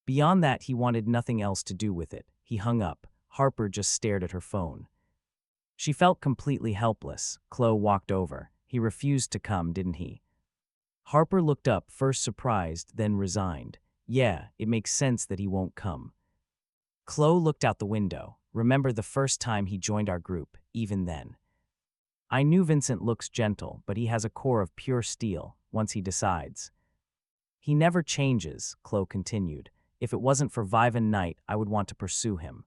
Beyond that, he wanted nothing else to do with it. He hung up. Harper just stared at her phone. She felt completely helpless. Chloe walked over. "He refused to come, didn't he?" Harper looked up, first surprised, then resigned. "Yeah, it makes sense that he won't come." Chloe looked out the window. "Remember the first time he joined our group, even then. I knew Vincent looks gentle, but he has a core of pure steel, once he decides." "He never changes," Chloe continued. "If it wasn't for Vivan Knight, I would want to pursue him.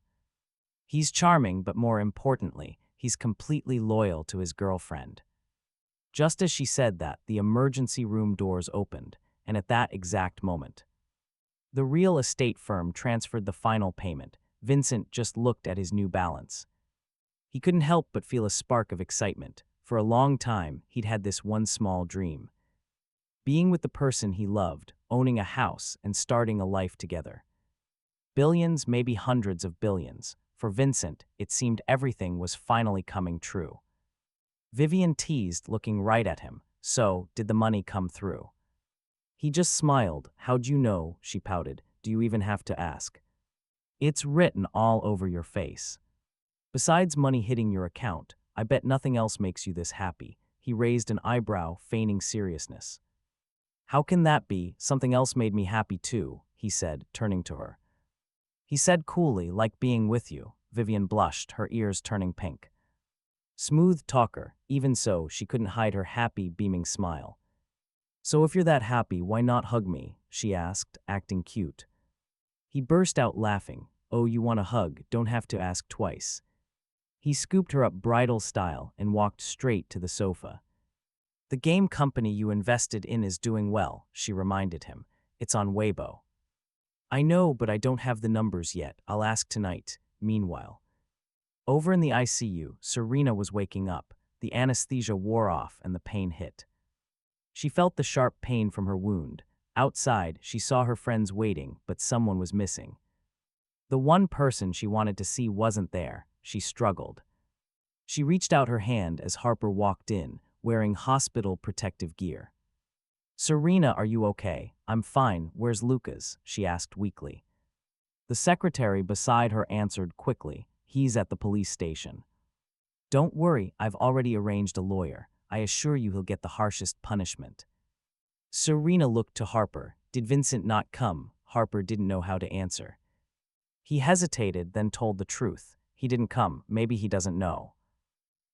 He's charming, but more importantly, he's completely loyal to his girlfriend." Just as she said that, the emergency room doors opened, and at that exact moment, the real estate firm transferred the final payment. Vincent just looked at his new balance. He couldn't help but feel a spark of excitement. For a long time, he'd had this one small dream. Being with the person he loved, owning a house, and starting a life together. Billions, maybe hundreds of billions. For Vincent, it seemed everything was finally coming true. Vivian teased, looking right at him. "So, did the money come through?" He just smiled. "How'd you know?" she pouted. "Do you even have to ask? It's written all over your face. Besides money hitting your account, I bet nothing else makes you this happy." He raised an eyebrow, feigning seriousness. "How can that be? Something else made me happy too," he said, turning to her. He said coolly, "Like being with you." Vivian blushed, her ears turning pink. Smooth talker. Even so, she couldn't hide her happy, beaming smile. "So if you're that happy, why not hug me?" she asked, acting cute. He burst out laughing. "Oh, you want a hug? Don't have to ask twice." He scooped her up bridal style and walked straight to the sofa. "The game company you invested in is doing well," she reminded him. "It's on Weibo." "I know, but I don't have the numbers yet. I'll ask tonight." Meanwhile, over in the ICU, Serena was waking up. the anesthesia wore off and the pain hit. She felt the sharp pain from her wound. Outside, she saw her friends waiting, but someone was missing. The one person she wanted to see wasn't there. She struggled. She reached out her hand as Harper walked in, wearing hospital protective gear. "Serena, are you okay?" "I'm fine. Where's Lucas?" she asked weakly. The secretary beside her answered quickly, "He's at the police station." "Don't worry, I've already arranged a lawyer. I assure you he'll get the harshest punishment." Serena looked to Harper. Did Vincent not come? Harper didn't know how to answer. He hesitated, then told the truth. He didn't come. Maybe he doesn't know.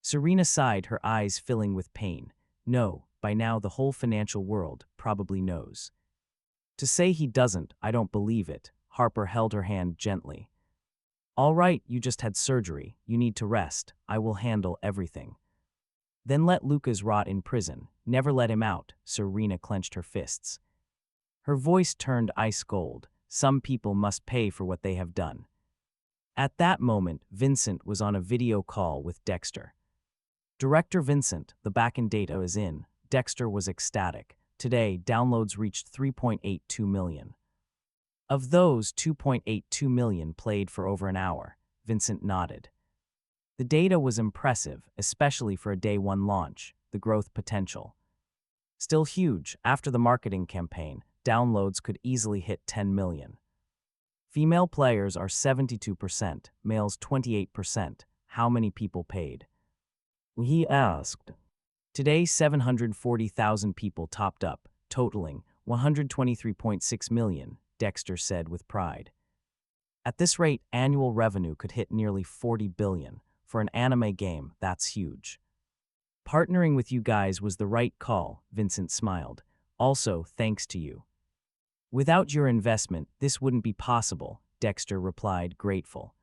Serena sighed, her eyes filling with pain. No, by now the whole financial world probably knows. To say he doesn't, I don't believe it. Harper held her hand gently. "All right, you just had surgery. You need to rest. I will handle everything." "Then let Lucas rot in prison. Never let him out." Serena clenched her fists. Her voice turned ice cold. Some people must pay for what they have done. At that moment, Vincent was on a video call with Dexter. "Director Vincent, the backend data is in." Dexter was ecstatic. Today, downloads reached 3.82 million. Of those, 2.82 million played for over an hour. Vincent nodded. The data was impressive, especially for a day one launch, the growth potential. Still huge. After the marketing campaign, downloads could easily hit 10 million. Female players are 72%, males 28%. How many people paid? He asked. Today, 740,000 people topped up, totaling 123.6 million, Dexter said with pride. At this rate, annual revenue could hit nearly 40 billion. For an anime game, that's huge. "Partnering with you guys was the right call," Vincent smiled. "Also, thanks to you. Without your investment, this wouldn't be possible," Dexter replied, grateful.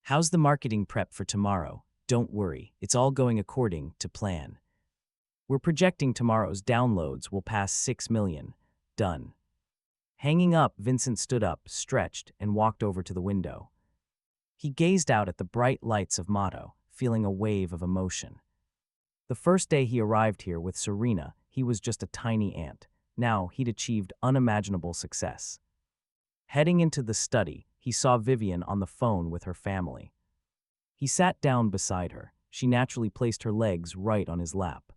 "How's the marketing prep for tomorrow?" "Don't worry, it's all going according to plan. We're projecting tomorrow's downloads will pass 6 million. Done." Hanging up, Vincent stood up, stretched, and walked over to the window. He gazed out at the bright lights of Motto, feeling a wave of emotion. The first day he arrived here with Serena, he was just a tiny ant. Now he'd achieved unimaginable success. Heading into the study, he saw Vivian on the phone with her family. He sat down beside her. She naturally placed her legs right on his lap.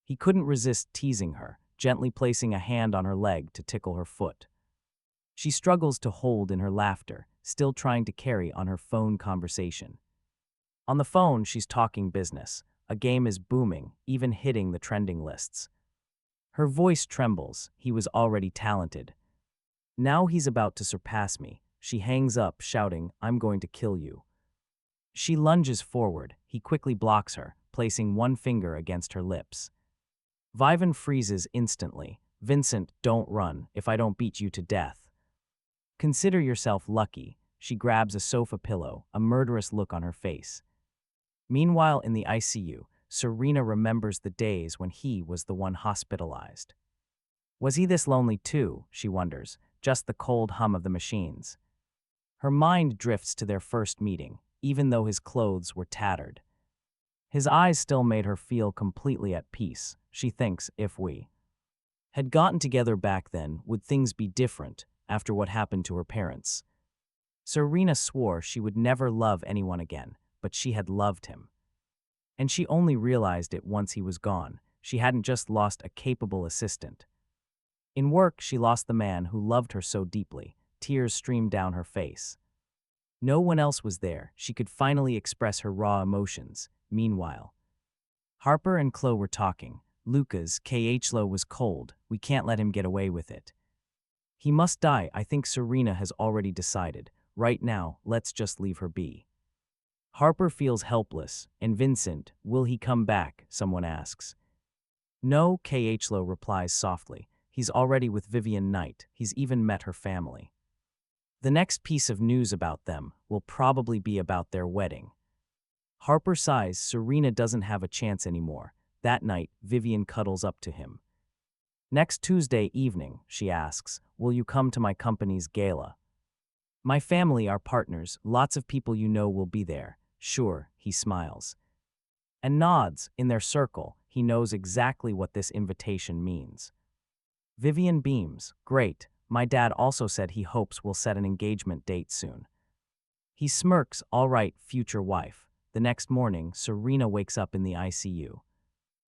He couldn't resist teasing her, gently placing a hand on her leg to tickle her foot. She struggles to hold in her laughter, still trying to carry on her phone conversation. On the phone, she's talking business. A game is booming, even hitting the trending lists. Her voice trembles. He was already talented. Now he's about to surpass me. She hangs up, shouting, "I'm going to kill you." She lunges forward. He quickly blocks her, placing one finger against her lips. Vivian freezes instantly. "Vincent, don't run. If I don't beat you to death." "Consider yourself lucky." She grabs a sofa pillow, a murderous look on her face. Meanwhile, in the ICU, Serena remembers the days when he was the one hospitalized. Was he this lonely too, she wonders, just the cold hum of the machines? Her mind drifts to their first meeting, even though his clothes were tattered. His eyes still made her feel completely at peace. She thinks, if we had gotten together back then, would things be different after what happened to her parents? Serena swore she would never love anyone again, but she had loved him. And she only realized it once he was gone. She hadn't just lost a capable assistant. In work, she lost the man who loved her so deeply. Tears streamed down her face. No one else was there. She could finally express her raw emotions. Meanwhile, Harper and Chloe were talking. "Lucas, Khlo was cold. We can't let him get away with it. He must die. I think Serena has already decided. Right now, let's just leave her be." Harper feels helpless. And Vincent, will he come back? Someone asks. "No," Khlo replies softly. "He's already with Vivian Knight. He's even met her family." The next piece of news about them will probably be about their wedding. Harper sighs. Serena doesn't have a chance anymore. That night, Vivian cuddles up to him. "Next Tuesday evening," she asks, "will you come to my company's gala? My family are partners. Lots of people you know will be there." "Sure," he smiles. and nods. In their circle, he knows exactly what this invitation means. Vivian beams. Great. My dad also said he hopes we'll set an engagement date soon. He smirks. All right, future wife. The next morning, Serena wakes up in the ICU.